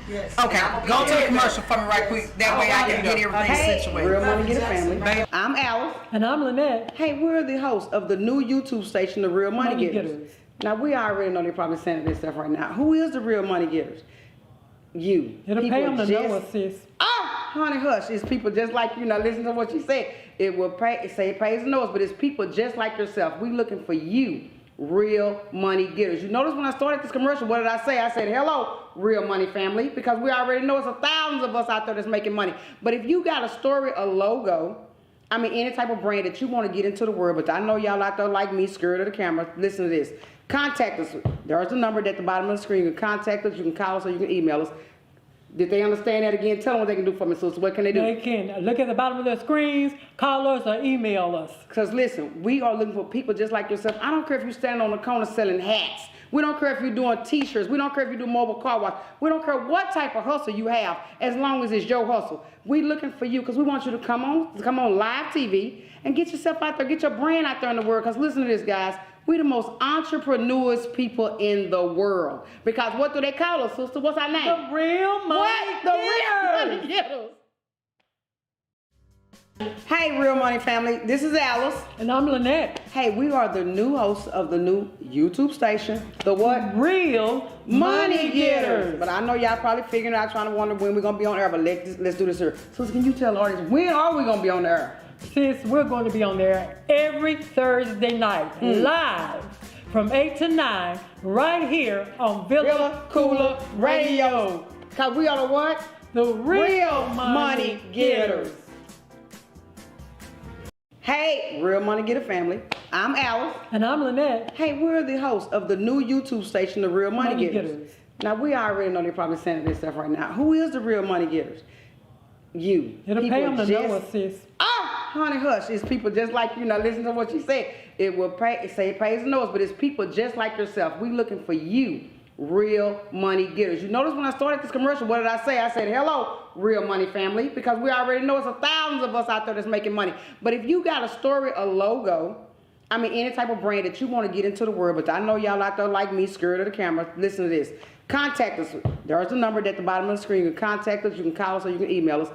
Okay, go to the commercial for me right quick. That way I can get everything situated. Real Money Get a Family. I'm Alice. And I'm Lynette. Hey, we're the host of the new YouTube station, The Real Money Money Getters. Getters. Now, we already know they're probably saying this stuff right now. Who is the Real Money Getters? You. It'll People pay them to just- know us, sis. Oh, honey, hush. It's people just like you. Now, listen to what you said. It will pay, say it pays the nose, but it's people just like yourself. We looking for you, real money getters. You notice when I started this commercial, what did I say? I said, hello, real money family, because we already know it's thousands of us out there that's making money. But if you got a story, a logo, I mean, any type of brand that you want to get into the world, but I know y'all out there like me, scared of the camera. Listen to this. Contact us. There's a number at the bottom of the screen. You can contact us, you can call us, or you can email us. Did they understand that again? Tell them what they can do for me, sister. What can they do? They can look at the bottom of their screens, call us, or email us. Because listen, we are looking for people just like yourself. I don't care if you're standing on the corner selling hats. We don't care if you're doing t-shirts. We don't care if you do mobile car wash. We don't care what type of hustle you have, as long as it's your hustle. We looking for you because we want you to come on live TV and get yourself out there, get your brand out there in the world. Because listen to this, guys. We the most entrepreneurs people in the world. Because what do they call us, sister? What's our name? The Real Money What? The Real Money Getters. Hey, Real Money family. This is Alice. And I'm Lynette. Hey, we are the new hosts of the new YouTube station. The what? Real Money Getters. But I know y'all probably figuring out, trying to wonder when we're going to be on air, but let's do this here. So can you tell the audience, when are we going to be on the air? Sis, we're going to be on there every Thursday night, live from 8 to 9, right here on Villa Koola Radio. Because we are the what? The Real Money Getters. Hey, Real Money Getter family. I'm Alice. And I'm Lynette. Hey, we're the host of the new YouTube station, The Real Money Money Getters. Getters. Now, we already know they're probably saying this stuff right now. Who is the Real Money Getters? You. It'll People pay them to just- know us, sis. Oh, honey, hush. It's people just like you. Now, listen to what you said. It will pay, say it pays the nose, but it's people just like yourself. We looking for you, real money getters. You notice when I started this commercial, what did I say? I said, hello, real money family, because we already know it's thousands of us out there that's making money. But if you got a story, a logo, I mean, any type of brand that you want to get into the world, but I know y'all out there like me, scared of the camera. Listen to this. Contact us. There's a number at the bottom of the screen. You can contact us, you can call us, or you can email us.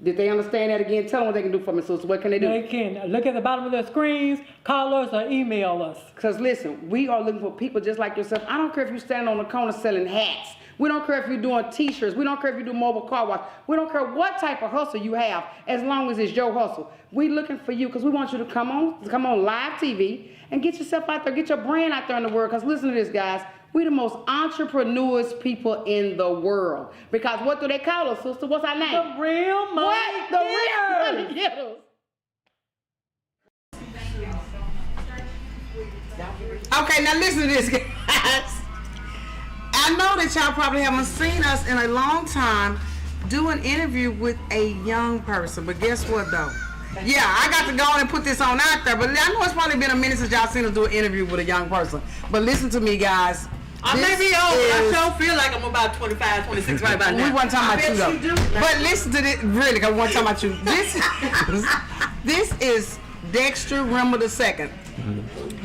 Did they understand that again? Tell them what they can do for me, sister. What can they do? They can look at the bottom of their screens, call us, or email us. Because listen, we are looking for people just like yourself. I don't care if you're standing on the corner selling hats. We don't care if you're doing t-shirts. We don't care if you do mobile car wash. We don't care what type of hustle you have, as long as it's your hustle. We looking for you because we want you to come on live TV and get yourself out there, get your brand out there in the world. Because listen to this, guys. We the most entrepreneurs people in the world. Because what do they call us, sister? What's our name? The Real Money What? The Real Money Getters. Okay, now listen to this, guys. I know that y'all probably haven't seen us in a long time do an interview with a young person, but guess what though? Yeah, I got to go on and put this on out there, but I know it's probably been a minute since y'all seen us do an interview with a young person. But listen to me, guys. I may be old, but I sure feel like I'm about 25, 26 right about now. We weren't talking about you though. But listen to this, really, because we weren't talking about you. This is Dexter Rimmer II.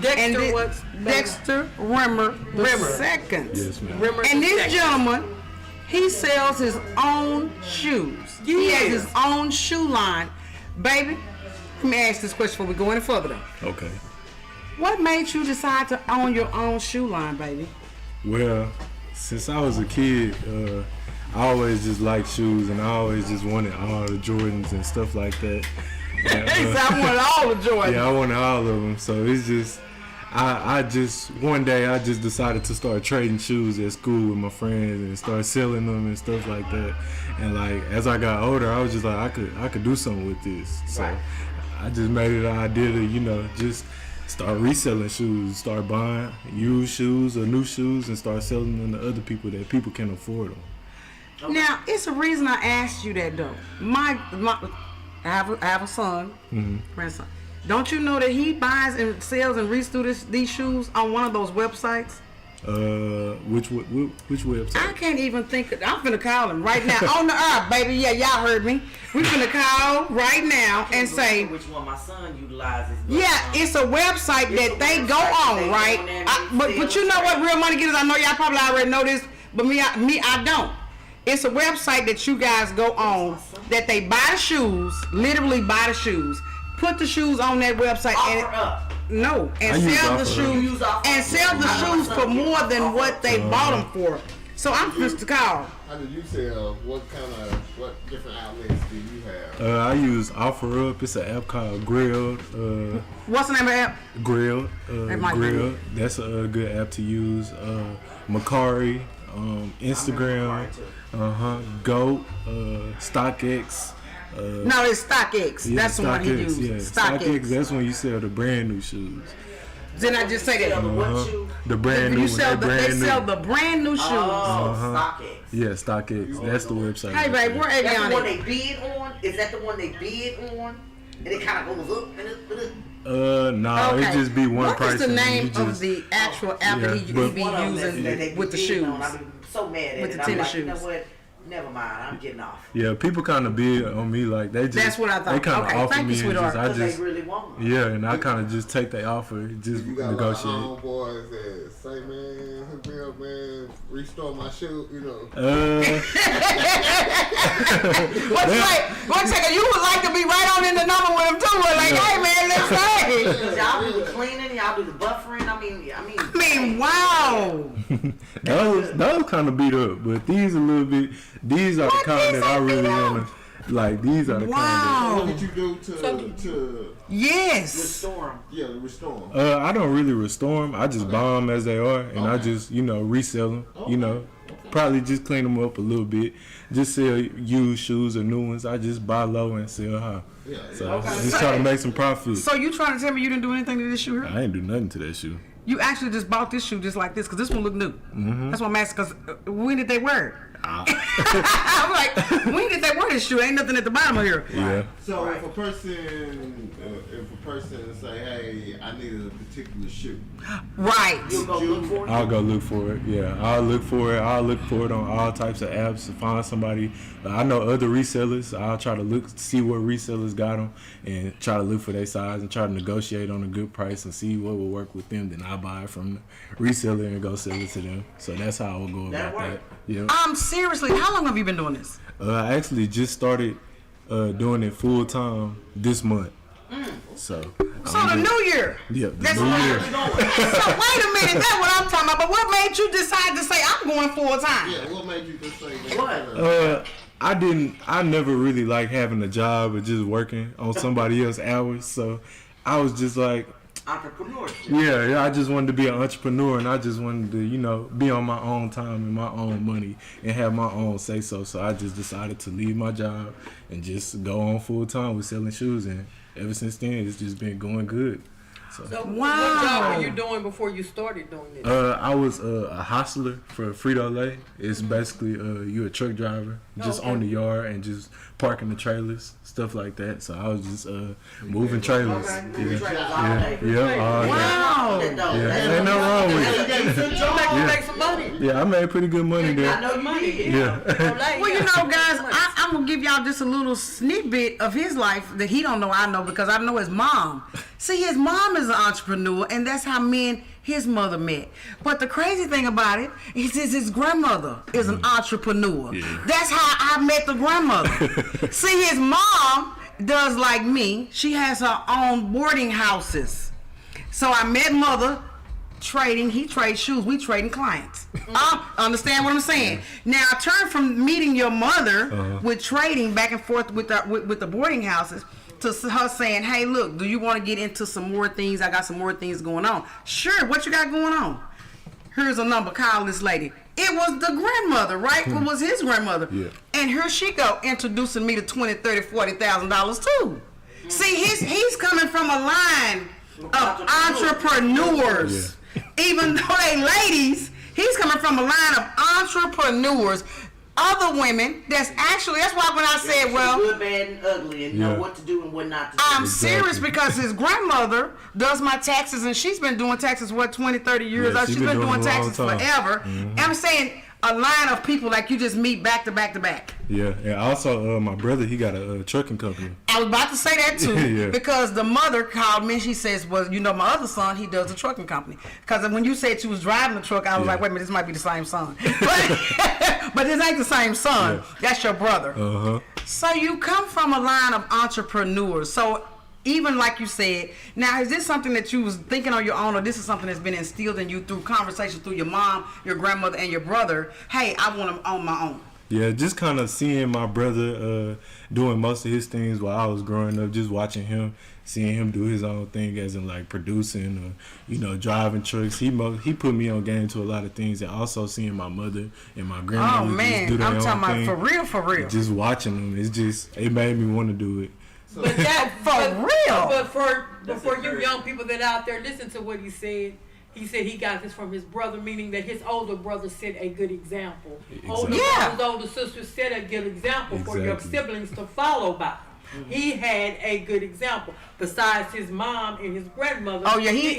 Dexter what? Dexter Rimmer II. Yes, ma'am. And this gentleman, he sells his own shoes. He has his own shoe line. Baby, let me ask this question before we go any further though. Okay. What made you decide to own your own shoe line, baby? Well, since I was a kid, I always just liked shoes, and I always just wanted all the Jordans and stuff like that. And, He said, I wanted all the Jordans. yeah, I wanted all of them. So it's just, I just one day I just decided to start trading shoes at school with my friends and start selling them and stuff like that. And like as I got older, I was just like I could do something with this. So I just made it an idea to just start reselling shoes, start buying used shoes or new shoes and start selling them to other people that people can afford them. Now, it's a reason I asked you that though. I have a son, grandson. Don't you know that he buys and sells and reads through these shoes on one of those websites? Which website? I can't even think. I'm finna call him right now on the air, baby. Yeah, y'all heard me. We finna call right now and say which one my son utilizes. Yeah, it's a website that they go on, right? But you know what real money getters? I know y'all probably already know this, but me, I don't. It's a website that you guys go on that they buy the shoes, literally buy the shoes, put the shoes on that website and sell the shoes for more than what they bought them for. So I'm supposed to call. How do you sell? What different outlets do you have? I use OfferUp. It's an app called Grilled. What's the name of the app? Grilled. might be Grilled. That's a good app to use. Macari, Instagram, Goat, StockX. No, it's StockX. Yeah, That's the one he used. Yeah, StockX. That's when you sell the brand new shoes. Didn't I just say that? The brand new. They sell the brand new shoes. StockX. Yeah, StockX. That's the website. Hey, babe, where That's Avion the one at? they bid on? Is that the one they bid on? And it kind of goes up and up. No, it just be one price. What is the and name you of the actual app that he be using with the shoes? I'm so mad at With it. the I'm tennis like, you know shoes. what? Never mind. I'm getting off. Yeah, people kind of bid on me like they just. That's what I thought. They kind of Okay, offer thank me you, and sweetheart. just I Because just they really want me. yeah, and I kind of just take their offer, just You got negotiate. a lot of homeboys that say, man, hook me up, man, restore my shoe, you know. One second, you would like to be right on in the number with him too. We're like, hey man, let's say. Because y'all do the cleaning, y'all do the buffering. I mean, Wow. Those kind of beat up, but these a little bit. These are the kind that I really want to like. These are the kind What did you do to Yes. restore 'em. yeah, restore them? that. I don't really restore them. I just buy them as they are, and I just resell them. Probably just clean them up a little bit. Just sell used shoes or new ones. I just buy low and sell high. Yeah. So just try to make some profit. So you trying to tell me you didn't do anything to this shoe here? I ain't do nothing to that shoe. You actually just bought this shoe just like this because this one look new. That's what I'm asking. Because when did they wear it? I'm like, when did they wear this shoe? Ain't nothing at the bottom of here. Yeah. So if a person say, hey, I need a particular shoe, Right. You'll go look for it. I'll go look for it. Yeah, I'll look for it. I'll look for it on all types of apps to find somebody. I know other resellers. I'll try to see what resellers got them and try to look for their size and try to negotiate on a good price and see what will work with them. Then I buy it from the reseller and go sell it to them. So that's how I will go about that. Yeah. Seriously, how long have you been doing this? I actually just started doing it full time this month. So the new year. Yeah, the That's new what year. So wait a minute, that's what I'm talking about. But what made you decide to say I'm going full time? yeah, what made you just say that? I never really liked having a job or just working on somebody else's hours. So I was just like, Entrepreneurship. yeah, I just wanted to be an entrepreneur and I just wanted to, be on my own time and my own money and have my own say so. So I just decided to leave my job and just go on full time with selling shoes. And ever since then, it's just been going good. So what job were you doing before you started doing this? I was a hostler for Frito-Lay. It's basically you a truck driver, just on the yard and just parking the trailers, stuff like that. So I was just moving trailers. Wow. Yeah, ain't no wrong with it. Make some money. Yeah, I made pretty good money there. I know you did. Yeah. Well, you know, guys, I'm gonna give y'all just a little snippet of his life that he don't know I know because I know his mom. See, his mom is an entrepreneur, and that's how me and his mother met. But the crazy thing about it is his grandmother is an entrepreneur. Yeah. That's how I met the grandmother. See, his mom does like me. She has her own boarding houses. So I met mother trading. He trades shoes. We trading clients. Understand what I'm saying? Now I turn from meeting your mother with trading back and forth with the boarding houses to her saying, hey, look, do you want to get into some more things? I got some more things going on. Sure, what you got going on? Here's a number, call this lady. It was the grandmother, right? It was his grandmother. Yeah. And here she go, introducing me to $20,000, $30,000, $40,000 too. See, he's coming from a line of entrepreneurs. Yeah. Even though they ladies, he's coming from a line of entrepreneurs. Other women, that's why when I said, well, good, bad, and ugly, and know what to do and what not to do. I'm serious because his grandmother does my taxes, and she's been doing taxes, 20, 30 years? Yeah, She's been doing taxes time. forever. And I'm saying a line of people like you just meet back to back to back. Yeah, and also my brother, he got a trucking company. I was about to say that too, Yeah. because the mother called me and she says, well, you know, my other son, he does a trucking company. Because when you said you was driving the truck, I was like, wait a minute, this might be the same son. But this ain't the same son. Yeah. That's your brother. So you come from a line of entrepreneurs. So even like you said, now is this something that you was thinking on your own, or this is something that's been instilled in you through conversation through your mom, your grandmother, and your brother? Hey, I want to own my own. Yeah, just kind of seeing my brother doing most of his things while I was growing up, just watching him, seeing him do his own thing, as in like producing or driving trucks. He put me on game to a lot of things, and also seeing my mother and my grandmother just do their I'm talking own thing. about for real. Just watching them, it made me want to do it. But that real. But for you young people that out there, listen to what he said. He said he got this from his brother, meaning that his older brother set a good example. Exactly. Older sisters set a good example for your siblings to follow by. He had a good example. Besides his mom and his grandmother. Oh yeah, he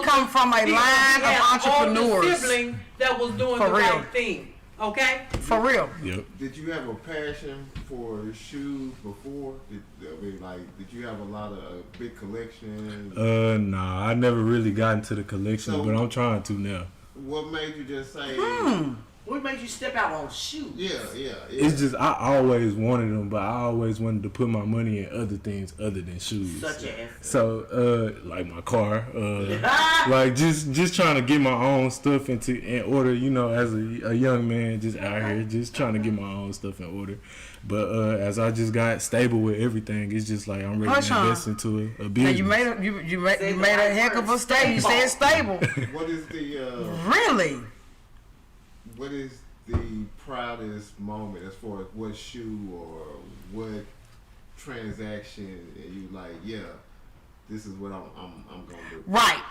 come from a line of entrepreneurs. Older sibling that was doing the right thing. Okay? For real. Yep. Did you have a passion for shoes before? Did you have a lot of big collection? Nah, I never really got into the collection, but I'm trying to now. What made you just say? What made you step out on shoes? Yeah. It's just I always wanted them, but I always wanted to put my money in other things other than shoes. Such as? So, like my car, like just trying to get my own stuff in order. As a young man, just out here, just trying to get my own stuff in order. But as I just got stable with everything, it's just like I'm ready to invest into a business. Now you made a heck of a stable. You said stable. What is the really? What is the proudest moment as far as what shoe or what transaction you like? Yeah, this is what I'm gonna do. Right.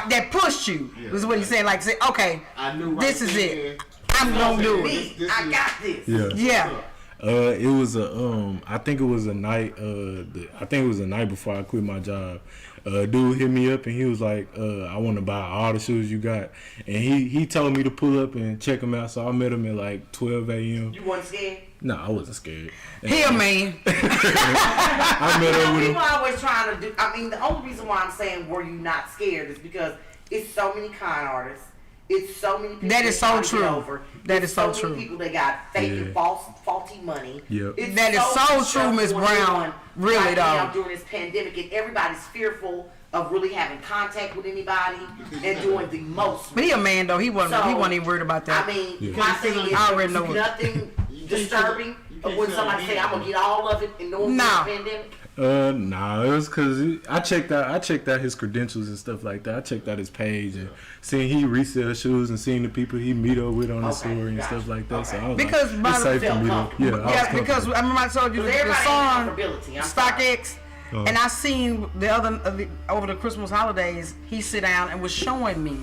That pushed you. Yeah, this is what he said. Like, say, okay, I knew this is it. I'm gonna do it. I got this. Yeah. It was I think it was a night. I think it was the night before I quit my job. Dude hit me up and he was like, I want to buy all the shoes you got. And he told me to pull up and check them out. So I met him at like 12 a.m. You wasn't scared? No, I wasn't scared. He a man. I met up with him. People always trying to do. I mean, the only reason why I'm saying were you not scared is because it's so many con artists. It's so many people that is so true. Over. That is so true. Many people that got fake and faulty money. Yep. That is so true, Miss Brown. Really though. During this pandemic, and everybody's fearful of really having contact with anybody and doing the most. But he a man though. He wasn't even worried about that. I mean, my thing is, I already know nothing disturbing when somebody say I'm gonna get all of it and no pandemic. Nah, it was cause I checked out his credentials and stuff like that. I checked out his page and seeing he resell shoes and seeing the people he meet up with on the store and stuff like that. So I was because like, it's safe for me to, because I remember I told you the song StockX, and I seen over the Christmas holidays he sit down and was showing me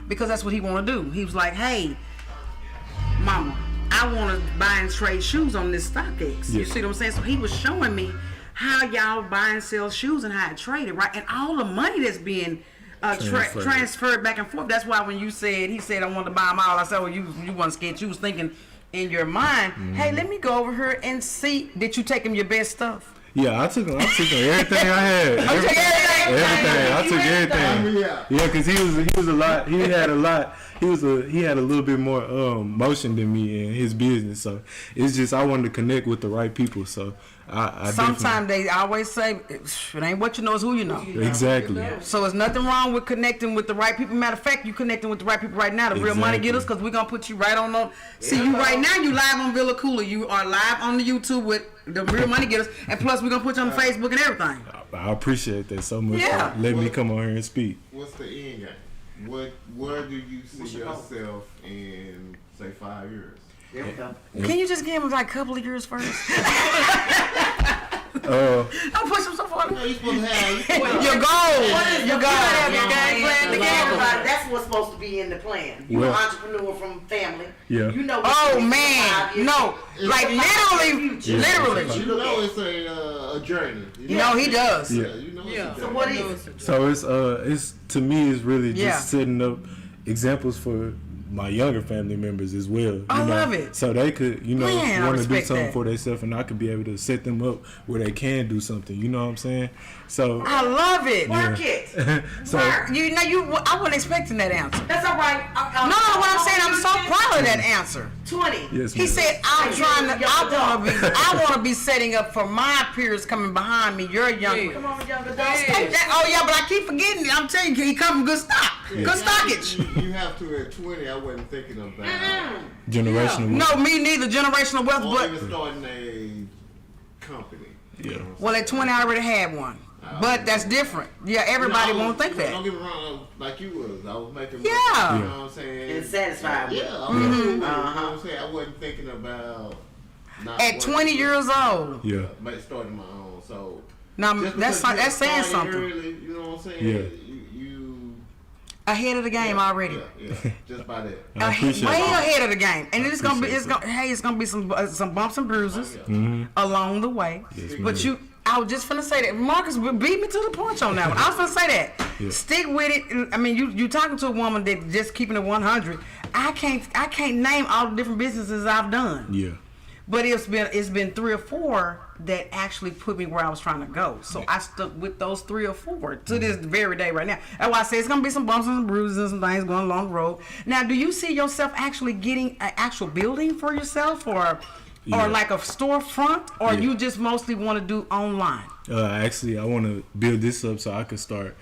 because that's what he want to do. He was like, hey, mama, I want to buy and trade shoes on this StockX. You see what I'm saying? So he was showing me how y'all buy and sell shoes and how it traded, right? And all the money that's being transferred back and forth. That's why when he said I wanted to buy them all, I said, well, you wasn't scared. You was thinking in your mind, hey, let me go over here and see. Did you take him your best stuff? Yeah, I took him everything I had. I took everything Everything. I took everything. Yeah. Yeah, cause he was a lot. He had a lot. He had a little bit more motion than me in his business. So it's just I wanted to connect with the right people. So I Sometimes they always say, it ain't what you know, it's who you know. Exactly. So there's nothing wrong with connecting with the right people. Matter of fact, you connecting with the right people right now, the real money Exactly. getters, because we're going to put you right on. See you right now, you live on Villa Koola. You are live on the YouTube with the real money getters. And plus, we're going to put you on Facebook and everything. I appreciate that so much. Yeah. For letting me come on here and speak. What's the end game? Where do you see yourself in, say, 5 years? There we go. Can you just give him like a couple of years first? Don't push him so far. No, you're supposed to have Your goal. Your goal. Yeah, Your game plan together. That's what's supposed to be in the plan. You're Well- an entrepreneur from family. Yeah. You know. Oh man, no, like literally. you know it's a journey. You No, he does. Yeah. You know Yeah. it's a So journey. what is it? So it's to me it's really just Yeah. setting up examples for my younger family members as well. You I know? love it. So they could, Man, I want to do respect something that. for themselves, and I could be able to set them up where they can do something. You know what I'm saying? So I love it. Work it. so Work. I wasn't expecting that answer. That's all right. No, what I'm saying, I'm so proud of that answer. 20. yes, He ma'am. said, I want to be setting up for my peers coming behind me. You're a young. Come on, young adult. Oh yeah, but I keep forgetting it. I'm telling you, he come from good stock, good stockage. You have to at 20. I wasn't thinking about generational. No, me neither. Generational wealth, or but even starting a company. Yeah. well, at 20, I already had one. But that's different. Yeah, everybody won't think Don't that. get me wrong, like you was. I was making money. Yeah. You know what I'm saying? And satisfied with Yeah. it. I was making money, you know what I'm saying? I wasn't thinking about not At working. 20 years old. Yeah. Starting my own. So Now just that's because that's saying started something. Early, you know what I'm saying? Yeah. You Ahead of the game already. Yeah. Just by that. I appreciate Way that. ahead of the game, and it's gonna be Appreciate it's gonna be some bumps and bruises along the way. Yes, But ma'am. I was just finna say that Marcus beat me to the punch on that one. I was finna say that. Yeah. Stick with it. I mean, you talking to a woman that just keeping it 100. I can't name all the different businesses I've done. Yeah. But it's been 3 or 4 that actually put me where I was trying to go. So I stuck with those 3 or 4 to this very day right now. That's why I say it's gonna be some bumps and some bruises and some things going along the road. Now, do you see yourself actually getting an actual building for yourself, or Yeah. like a storefront, or Yeah. you just mostly want to do online? Actually, I want to build this up so I could start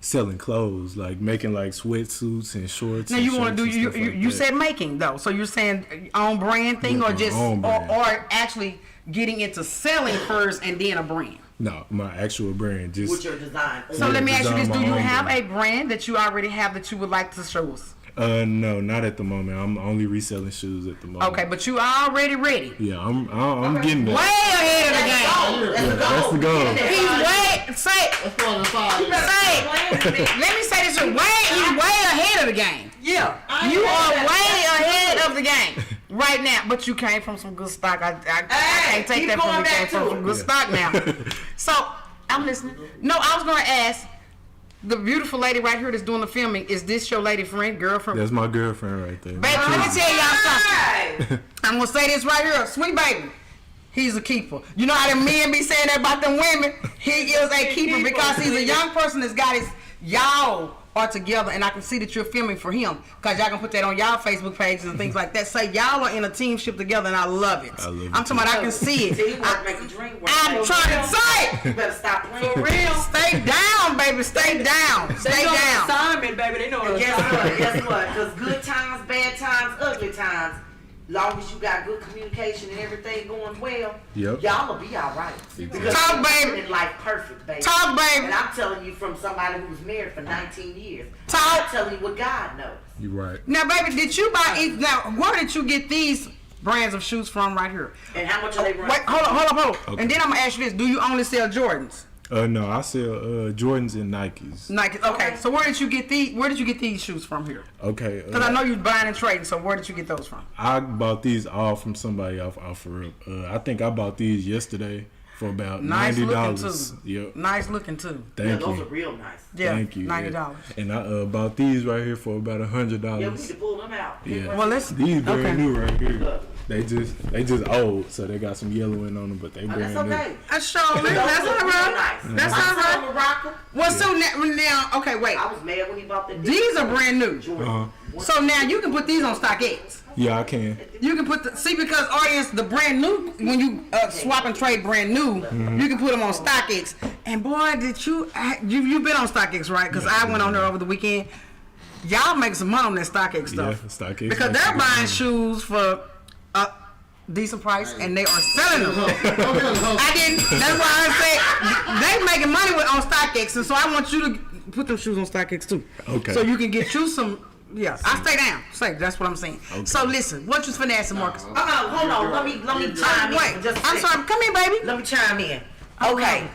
selling clothes, like making like sweatsuits and shorts. Now and you want to shirts do and stuff like you that. said making though, so you're saying own brand thing, Yeah, or my just own brand. or actually getting into selling first and then a brand. No, my actual brand. Just With your design. So Yeah, let me ask you this: design do you my own have a brand. brand that you already have that you would like to show us? no, not at the moment. I'm only reselling shoes at the moment. Okay, but you already ready. Yeah, I'm getting Way there. ahead of the game. Yeah, that's the goal. He's way say That's part of the 5 years. say. Let me say this: he's way ahead of the game. Yeah. You are way ahead of the game right now. But you came from some good stock. I can't take keep that from going you. Came back from to some it. good stock now. So I'm listening. No, I was gonna ask. The beautiful lady right here that's doing the filming, is this your lady friend, girlfriend? That's my girlfriend right there. Baby, let me tell y'all something. I'm gonna say this right here, sweet baby. He's a keeper. You know how the men be saying that about them women? He is a keeper because he's a young person that's got his y'all are together, and I can see that you're filming for him because y'all can put that on y'all Facebook pages and things like that. Say y'all are in a teamship together, and I love it. I love it I'm talking about I can see it. Teamwork make the dream work. I'm trying to say. You better stop playing. For real. Stay down, baby. Stay down. Stay They know the down. assignment, baby. They know the And guess assignment. what? Guess what? Because good times, bad times, ugly times, long as you got good communication and everything going well, Yep. y'all will be all right. Because Talk, you're baby. living life perfect, baby. Talk, baby. And I'm telling you from somebody who was married for 19 years. Talk. I'm telling you what God knows. You right. Now, baby, did you buy? Now, where did you get these brands of shoes from right here? And how much are they running? Wait, hold on. Okay. And then I'm gonna ask you this: do you only sell Jordans? No, I sell Jordans and Nikes. Nike. Okay. So where did you get these? Where did you get these shoes from here? Okay. Because I know you're buying and trading. So where did you get those from? I bought these all from somebody off OfferUp. I think I bought these yesterday for about Nice $90. looking too. Yep. Nice looking too. Yeah, Thank those you. are real nice. Yeah. Thank you. $90. Yeah. And I bought these right here for about $100. Yeah, we need to pull them out. Yeah. Well, let's. These brand Okay. new right here. They just old, so they got some yellowing on them, but they Oh, brand that's new. okay. That's all right. Those That's look all real right. nice. That's My all right. son will rock 'em. Well, But so now, okay, wait. I was mad when he bought the. These are brand new. Uh-huh. So now you can put these on StockX. Yeah, I can. You can put because audience, the brand new, when you swap and trade brand new, you can put them on StockX. And boy, did you been on StockX, right? Because I went on there over the weekend. Y'all make some money on that StockX stuff. Yeah, StockX. Because they're buying shoes for a decent price and they are selling them. I didn't. That's why I say they making money on StockX, and so I want you to put them shoes on StockX too. Okay. So you can get you some. Yeah, I stay down. That's what I'm saying. Okay. So listen, what you finna ask Marcus? Hold on. Let me chime Wait, in. Just a I'm second. sorry. Come here, baby. Let me chime in. Okay.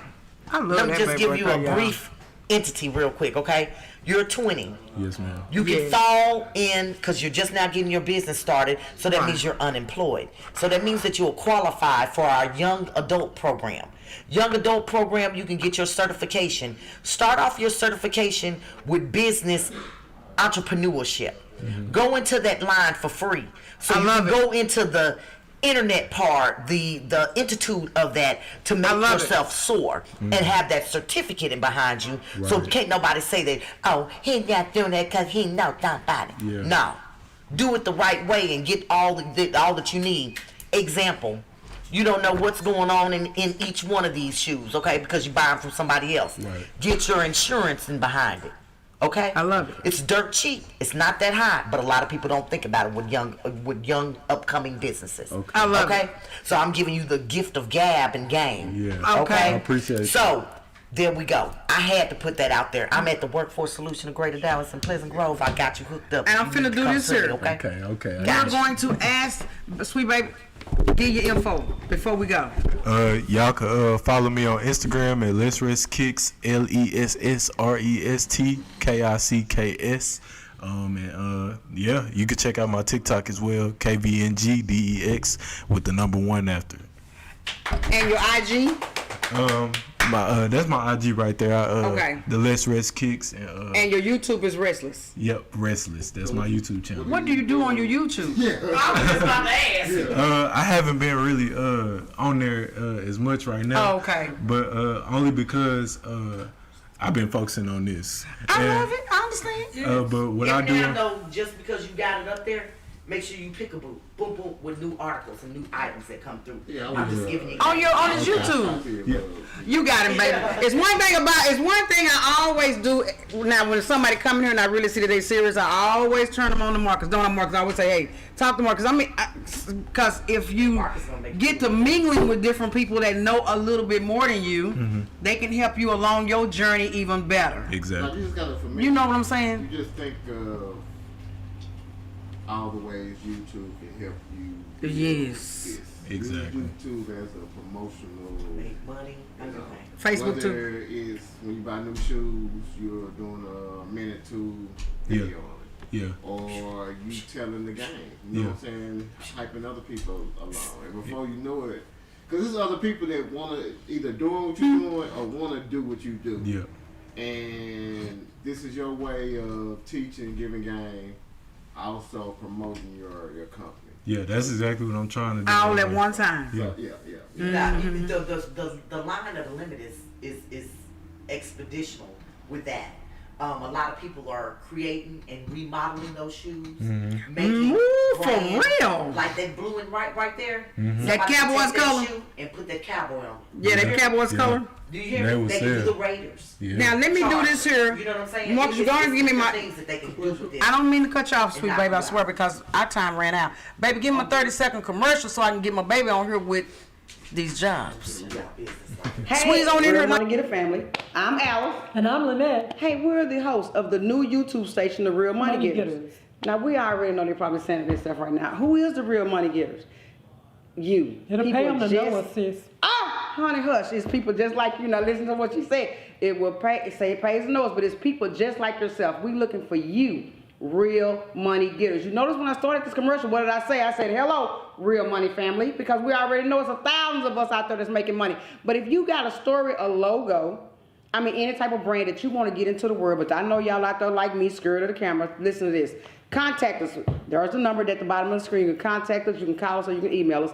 I love Let me that just baby give right you there, a y'all. brief entity real quick, okay? You're 20. Yes, ma'am. You can fall in because you're just now getting your business started, so that Right. means you're unemployed. So that means that you'll qualify for our young adult program. Young adult program, you can get your certification. Start off your certification with business entrepreneurship. Go into that line for free. So you can go into the internet part, the institute of that to make yourself soar and have that certificate in behind you. So can't nobody say that, oh, he not doing that because he knows somebody. Yeah. No. Do it the right way and get all that you need. Example, you don't know what's going on in each one of these shoes, okay, because you buy them from somebody else. Right. Get your insurance in behind it. Okay, I love it. It's dirt cheap. It's not that high, but a lot of people don't think about it with young upcoming businesses. Okay. I love it. So I'm giving you the gift of gab and game. Yeah. Okay. I appreciate it. So there we go. I had to put that out there. I'm at the Workforce Solution of Greater Dallas and Pleasant Grove. I got you hooked up. And I'm You finna need to do come this see me, here. Okay. Okay. We're going to ask, sweet baby, give your info before we go. Y'all can follow me on Instagram at Let's Rest Kicks, LESSRESTKICKS. And yeah, you can check out my TikTok as well, KVNGDEX with the number 1 after. And your IG? That's my IG right there. Okay. The Let's Rest Kicks. And your YouTube is Restless. Yep, Restless. That's my YouTube channel. What do you do on your YouTube? I was just about to ask. I haven't been really on there as much right now. Oh, okay. But only because I've been focusing on this. I love it. I understand. But what I Every do. now and though, just because you got it up there, make sure you pick a boom with new articles and new items that come through. Yeah, I'm just giving you. On his YouTube. Yeah. You got him, baby. It's one thing I always do. Now, when somebody come here and I really see that they serious, I always turn them on to Marcus. Don't on Marcus. I always say, hey, talk to Marcus. Because if you get to mingling with different people that know a little bit more than you, they can help you along your journey even better. Now, Exactly. you just gotta, for me, You know what I'm saying? you just think of all the ways YouTube can help you. Yes. Exactly. Use YouTube as a promotional. Make money, everything. Facebook too. Whether it's when you buy new shoes, you're doing a minute to video on it. Yeah. Or you telling the game. You know what I'm saying? Hyping other people along. And before you know it, because there's other people that want to either doing what you're doing or want to do what you do. Yeah. And this is your way of teaching, giving game, also promoting your company. Yeah, that's exactly what I'm trying to do. All at one time. Yeah. Yeah. You got the line of the limit is expeditional with that. A lot of people are creating and remodeling those shoes, making Ooh, for brands, real. like that blue and right there. That Somebody Cowboys take that color? shoe and put that cowboy on. Yeah, that Cowboys color. Do you hear They me? will They can do sell. the Raiders. Yeah. Now let me do this here. You know what I'm saying? Marcus, you're going to give me my. things that they can do with this. I don't mean to cut you off, sweet And baby. I knock swear, because our time ran out. Baby, give me a 30-second commercial so I can get my baby on here with these jobs. Hey, Squeeze on in we're here. Money Getter family. I'm Alice. And I'm Lynette. Hey, we're the host of the new YouTube station, The Real Money, Money Getters. Getters. Now, we already know they're probably saying this stuff right now. Who is the real money getters? You. It'll pay them to know us, sis. Oh, honey, hush. It's people just like you. Now, listen to what she said. It will pay, it pays the nose, but it's people just like yourself. We looking for you, real money getters. You notice when I started this commercial, what did I say? I said, hello, real money family, because we already know it's thousands of us out there that's making money. But if you got a story, a logo, I mean, any type of brand that you want to get into the world, but I know y'all out there like me, scared of the camera. Listen to this. Contact us. There's the number at the bottom of the screen. You can contact us, you can call us, or you can email us.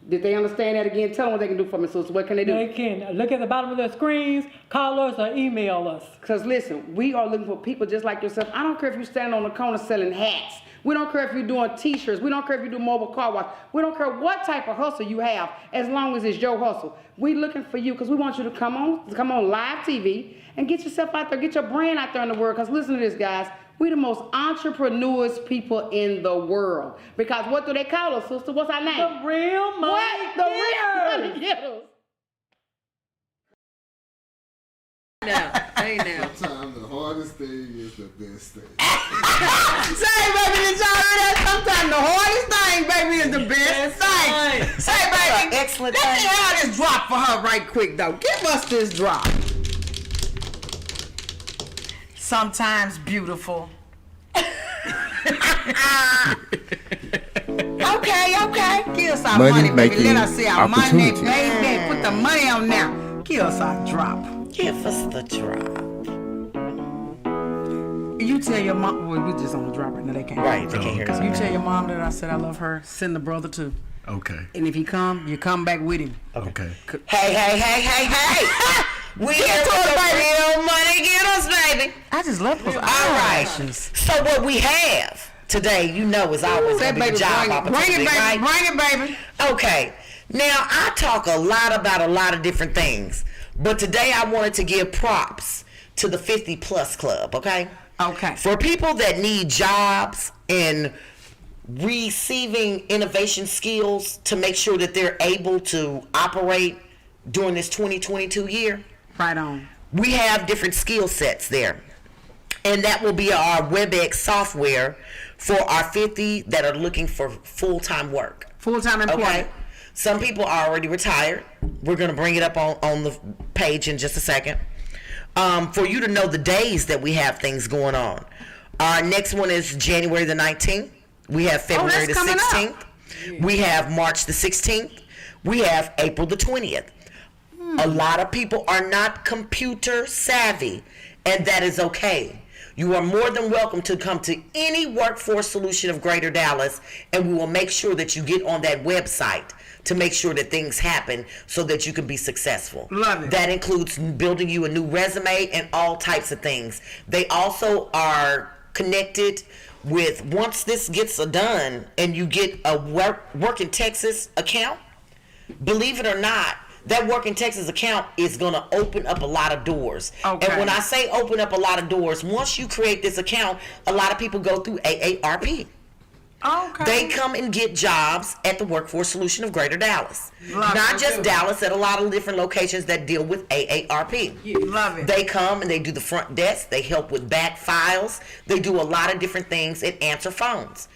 Did they understand that again? Tell them what they can do for me, sister. What can they do? They can look at the bottom of their screens, call us or email us. Because listen, we are looking for people just like yourself. I don't care if you're standing on the corner selling hats. We don't care if you're doing t-shirts. We don't care if you do mobile car wash. We don't care what type of hustle you have, as long as it's your hustle. We looking for you because we want you to come on live TV and get yourself out there, get your brand out there in the world. Because listen to this, guys. We the most entrepreneurs people in the world. Because what do they call us, sister? What's our name? The real money What? The real money getters. Hey now. Sometimes the hardest thing is the best thing. Say, baby, did y'all hear that? Sometimes the hardest thing, baby, is the best thing. Say, baby, Excellent let me thing. have this drop for her right quick, though. Give us this drop. Sometimes beautiful. Okay. Give us our money, baby. Let us see our money, baby. Put the money on now. Give us our drop. Give us the drop. You tell your mom. Well, we just on the drop right now. They can't. Right, they can't hear us. You tell your mom that I said I love her. Send the brother too. Okay. And if he come, you come back with him. Okay. Hey. We here for the real money getters, baby. I just love those All right. eyelashes. So what we have today, you know, is always Say, going to be baby, the job opportunity, bring it, baby. right? Bring it, baby. Okay. Now, I talk a lot about a lot of different things, but today I wanted to give props to the 50 Plus Club, okay? Okay. For people that need jobs and receiving innovation skills to make sure that they're able to operate during this 2022 year. Right on. We have different skill sets there. And that will be our WebEx software for our 50 that are looking for full-time work. Full-time employment. Okay? Some people are already retired. We're going to bring it up on the page in just a second. For you to know the days that we have things going on. Our next one is January the 19th. We have February the 16th. We have March the 16th. We have April the 20th. A lot of people are not computer savvy, and that is okay. You are more than welcome to come to any workforce solution of Greater Dallas, and we will make sure that you get on that website to make sure that things happen so that you can be successful. Love it. That includes building you a new resume and all types of things. They also are connected with, once this gets done and you get a work in Texas account, believe it or not, that Work in Texas account is going to open up a lot of doors. Okay. And when I say open up a lot of doors, once you create this account, a lot of people go through AARP. Okay. They come and get jobs at the Workforce Solution of Greater Dallas. Love Not it. just Dallas, at a lot of different locations that deal with AARP. Love it. They come and they do the front desk. They help with back files. They do a lot of different things and answer phones.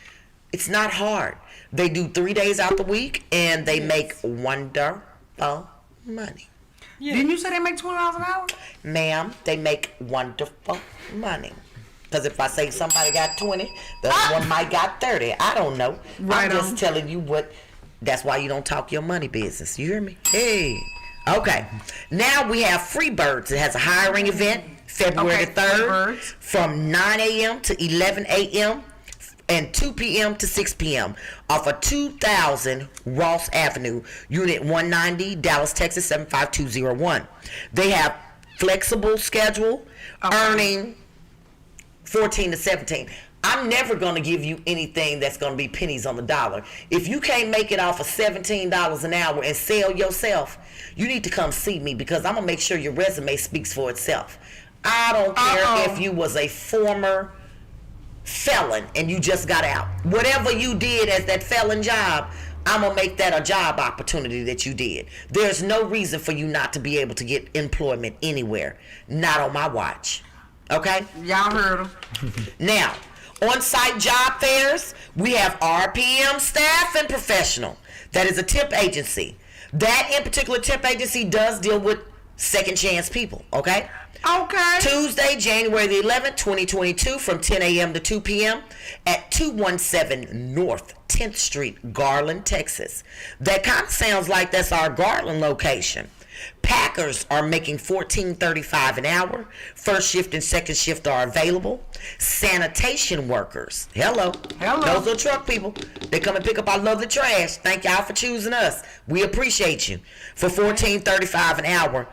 It's not hard. They do 3 days out the week, and they make wonderful money. Didn't you say they make $20 an hour? Ma'am, they make wonderful money. Because if I say somebody got 20, the other one might got 30. I don't know. Right I'm just on. telling you what. That's why you don't talk your money business. You hear me? Hey. Okay. Now we have Freebirds. It has a hiring event February the 3rd Freebirds. from 9 a.m. to 11 a.m. and 2 p.m. to 6 p.m. off of 2000 Ross Avenue, Unit 190, Dallas, Texas 75201. They have flexible schedule, earning 14 to 17. I'm never going to give you anything that's going to be pennies on the dollar. If you can't make it off of $17 an hour and sell yourself, you need to come see me, because I'm going to make sure your resume speaks for itself. I don't care if you was a former felon and you just got out. Whatever you did as that felon job, I'm going to make that a job opportunity that you did. There's no reason for you not to be able to get employment anywhere. Not on my watch. Okay? Y'all heard them. Now, on-site job fairs, we have RPM Staff and Professional. That is a tip agency. That in particular tip agency does deal with second chance people, okay? Okay. Tuesday, January the 11th, 2022, from 10 a.m. to 2 p.m. at 217 North 10th Street, Garland, Texas. That kind of sounds like that's our Garland location. Packers are making $14.35 an hour. First shift and second shift are available. Sanitation workers, hello. Those are truck people. They come and pick up our lovely trash. Thank y'all for choosing us. We appreciate you. For $14.35 an hour.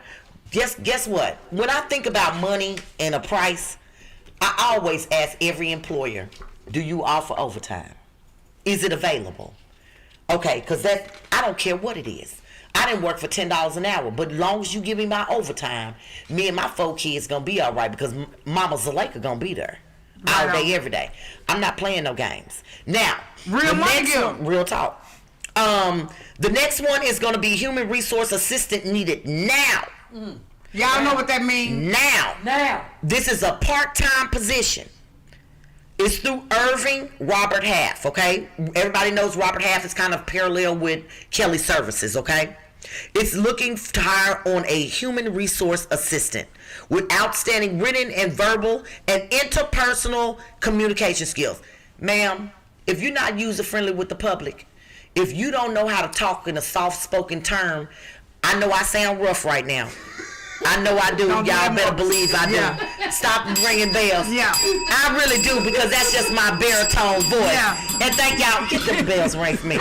Guess what? When I think about money and a price, I always ask every employer, do you offer overtime? Is it available? Okay, because I don't care what it is. I didn't work for $10 an hour, but as long as you give me my overtime, me and my 4 kids gonna be all right because Mama Zuleika gonna be there all day, every day. I'm not playing no games. Now, real talk. The next one is gonna be human resource assistant needed now. Y'all know what that means? Now. This is a part-time position. It's through Irving Robert Half, okay? Everybody knows Robert Half is kind of parallel with Kelly Services, okay? It's looking to hire on a human resource assistant with outstanding written and verbal and interpersonal communication skills. Ma'am, if you're not user-friendly with the public, if you don't know how to talk in a soft-spoken term, I know I sound rough right now. I know I do. Y'all better believe I do. Yeah. Stop ringing bells. Yeah. I really do because that's just my baritone voice. Yeah. And thank y'all. Get them bells ring for me.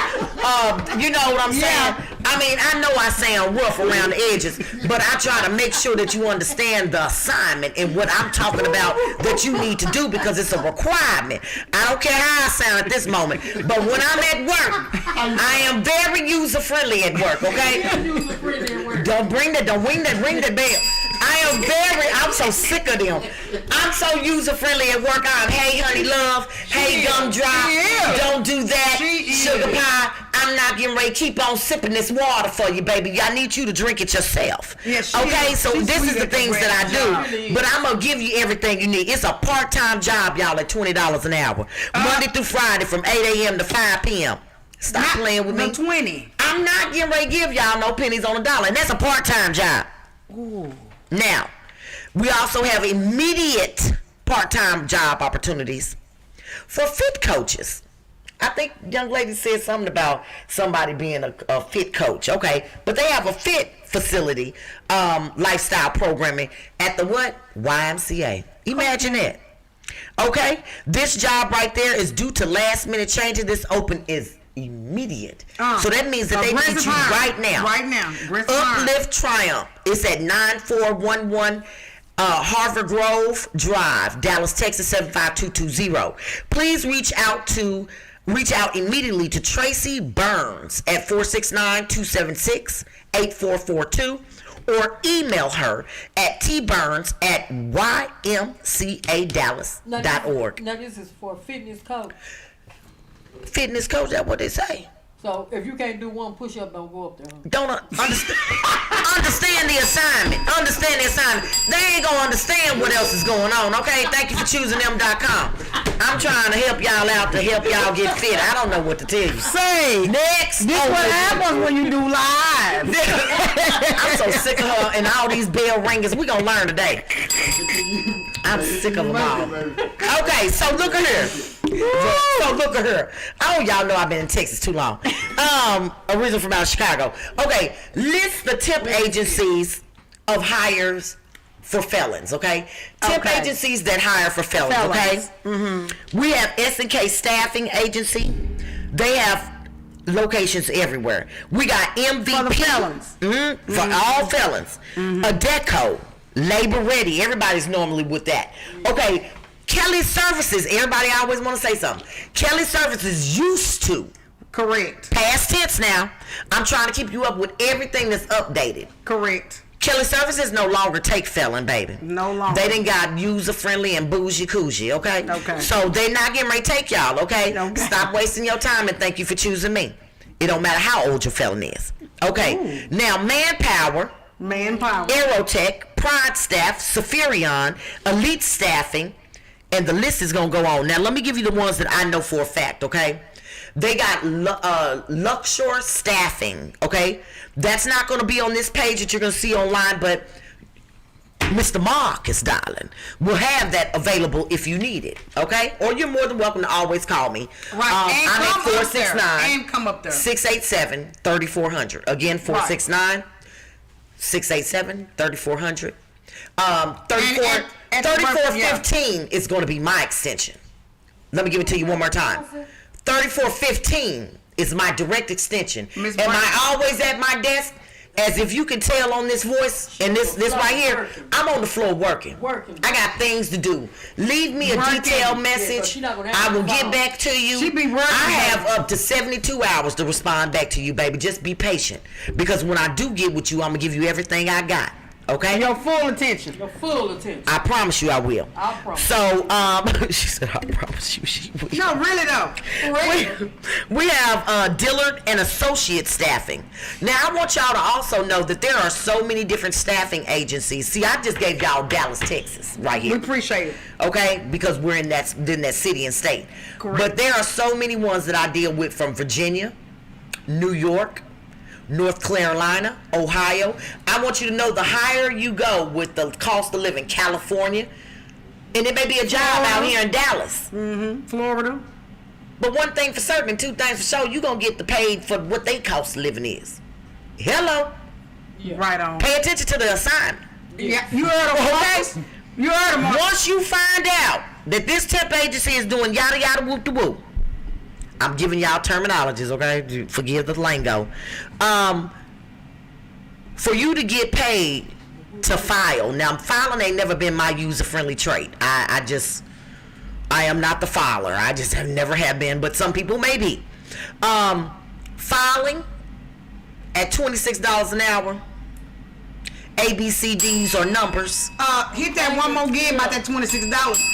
You know what I'm saying? I mean, I know I sound rough around the edges, but I try to make sure that you understand the assignment and what I'm talking about that you need to do because it's a requirement. I don't care how I sound at this moment, but when I'm at work, I am very user-friendly at work, okay? Don't ring that bell. I'm so sick of them. I'm so user-friendly at work. I'm, hey, honey, love. Hey, gumdrop. Don't do that. Sugar pie. I'm not getting ready to keep on sipping this water for you, baby. I need you to drink it yourself. Okay, so this is the things that I do. But I'm going to give you everything you need. It's a part-time job, y'all, at $20 an hour. Monday through Friday from 8 a.m. to 5 p.m. Stop playing with me. 20. I'm not getting ready to give y'all no pennies on a dollar. And that's a part-time job. Ooh. Now, we also have immediate part-time job opportunities for fit coaches. I think young lady said something about somebody being a fit coach. Okay, but they have a fit facility, lifestyle programming at the what? YMCA. Imagine that. Okay, this job right there is due to last-minute changes. This open is immediate. So that means that they need you right now. Uplift Triumph. It's at 9411 Harvard Grove Drive, Dallas, Texas 75220. Please reach out immediately to Tracy Burns at 469-276-8442 or email her at tburns@ymcadallas.org. Now this is for a fitness coach. Fitness coach, that's what they say. So if you can't do one push-up, don't go up there. Don't understand the assignment. Understand the assignment. They ain't gonna understand what else is going on. Okay, thank you for choosing them.com. I'm trying to help y'all out to help y'all get fit. I don't know what to tell you. Say next. This what happens when you do live. I'm so sick of her and all these bell ringers. We gonna learn today. I'm sick of them all. Okay, so look at here. Oh, y'all know I've been in Texas too long. Originally from out of Chicago. Okay, list the temp agencies of hires for felons, okay? Temp agencies that hire for felons. Okay? Mm-hmm. We have S&K Staffing Agency. They have locations everywhere. We got MVP. For the felons. Mm-hmm. For all felons. Mm-hmm. Adeco, Labor Ready. Everybody's normally with that. Okay, Kelly Services. Everybody always want to say something. Kelly Services used to. Correct. Past tense now. I'm trying to keep you up with everything that's updated. Correct. Kelly Services no longer take felon, baby. No longer. They done got user-friendly and bougie-cougie, okay? Okay. So they not getting ready to take y'all, okay? Stop wasting your time and thank you for choosing me. It don't matter how old your felon is. Okay. Ooh. Now, Manpower, Aerotech, Pride Staff, Safarion, Elite Staffing, and the list is going to go on. Now, let me give you the ones that I know for a fact, okay? They got Luxor Staffing, okay? That's not going to be on this page that you're going to see online, but Mr. Marcus, darling, will have that available if you need it, okay? Or you're more than welcome to always call me. Right, and I'm come at 469 and come up there. 687-3400. Again, 469 687-3400. And at the 3415 is going to be my extension. Let me give it to you one more time. 3415 is my direct extension. Ms. Am Brown. I always at my desk? As if you can tell on this voice and this right here, I'm on the floor working. I got things to do. Leave me a Working. detailed but message. she not gonna I will answer the get phone. back to you. She be working, I have baby. up to 72 hours to respond back to you, baby. Just be patient. Because when I do get with you, I'm going to give you everything I got. Okay? Your full attention. Your full attention. I promise you I will. I promise. So, she said, I promise you she will. No, really though. We have Dillard and Associate Staffing. Now, I want y'all to also know that there are so many different staffing agencies. See, I just gave y'all Dallas, Texas, right We here. appreciate it. Okay? Because we're in that city and state. Correct. But there are so many ones that I deal with from Virginia, New York, North Carolina, Ohio. I want you to know the higher you go with the cost of living, California, and it may be a job out here in Dallas. Florida. But one thing for certain and two things for sure, you're going to get the paid for what they cost of living is. Hello. Right on. Pay attention to the assignment. Yeah, you heard of Okay? You heard of them. Once you find out that this temp agency is doing yada yada whoop de whoop, I'm giving y'all terminologies, okay? Forgive the lingo. For you to get paid to file. Now, filing ain't never been my user-friendly trait. I am not the filer. I just have never have been, but some people may be. Filing at $26 an hour. ABCDs or numbers. Hit that one more again about that $26.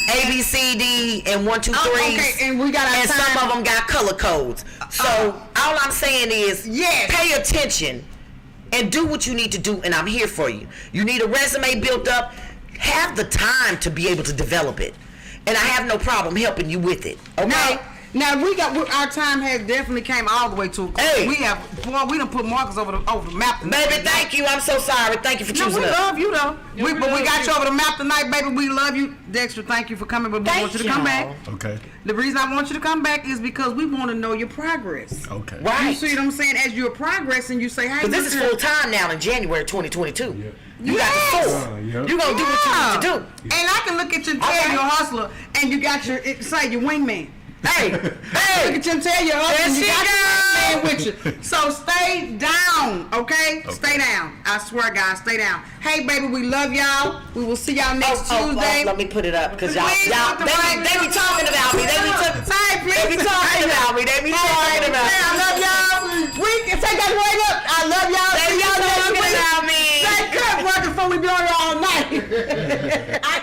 ABCD and 1, 2, 3. Okay, and we got our And time. some of them got color codes. So all I'm saying is, Yes. pay attention and do what you need to do, and I'm here for you. You need a resume built up. Have the time to be able to develop it, and I have no problem helping you with it. Okay. Now our time has definitely came all the way to. Hey. We done put markers over the map tonight. Baby, thank you. I'm so sorry. Thank you for No, choosing we us. love you though. we But we love got you. you over the map tonight, baby. We love you, Dexter. Thank you for coming, but we want you to come back. Okay. The reason I want you to come back is because we want to know your progress. Okay. You Right. see what I'm saying? As you're progressing, you say, "Hey, But this is listen, full time now in January 2022. Yeah. You got the Yes. full. Yep. You gonna do what you need to do. And I can look at you and tell Okay. you're a hustler, and you got your wingman. Hey, Look hey. at you and tell you're a hustler, and you There got she your wingman with you. So stay down, okay? Stay down. I swear, guys, stay down. Hey, baby, we love y'all. We will see y'all next Tuesday. Let me put it up because y'all, Please y'all put the mic they be talking about me. They be talking. Say, please. They be talking about me. They be talking about me. I love y'all. We can take that right up. I love y'all. They See be y'all next talking week. about me. Say good work before we be on here all night. I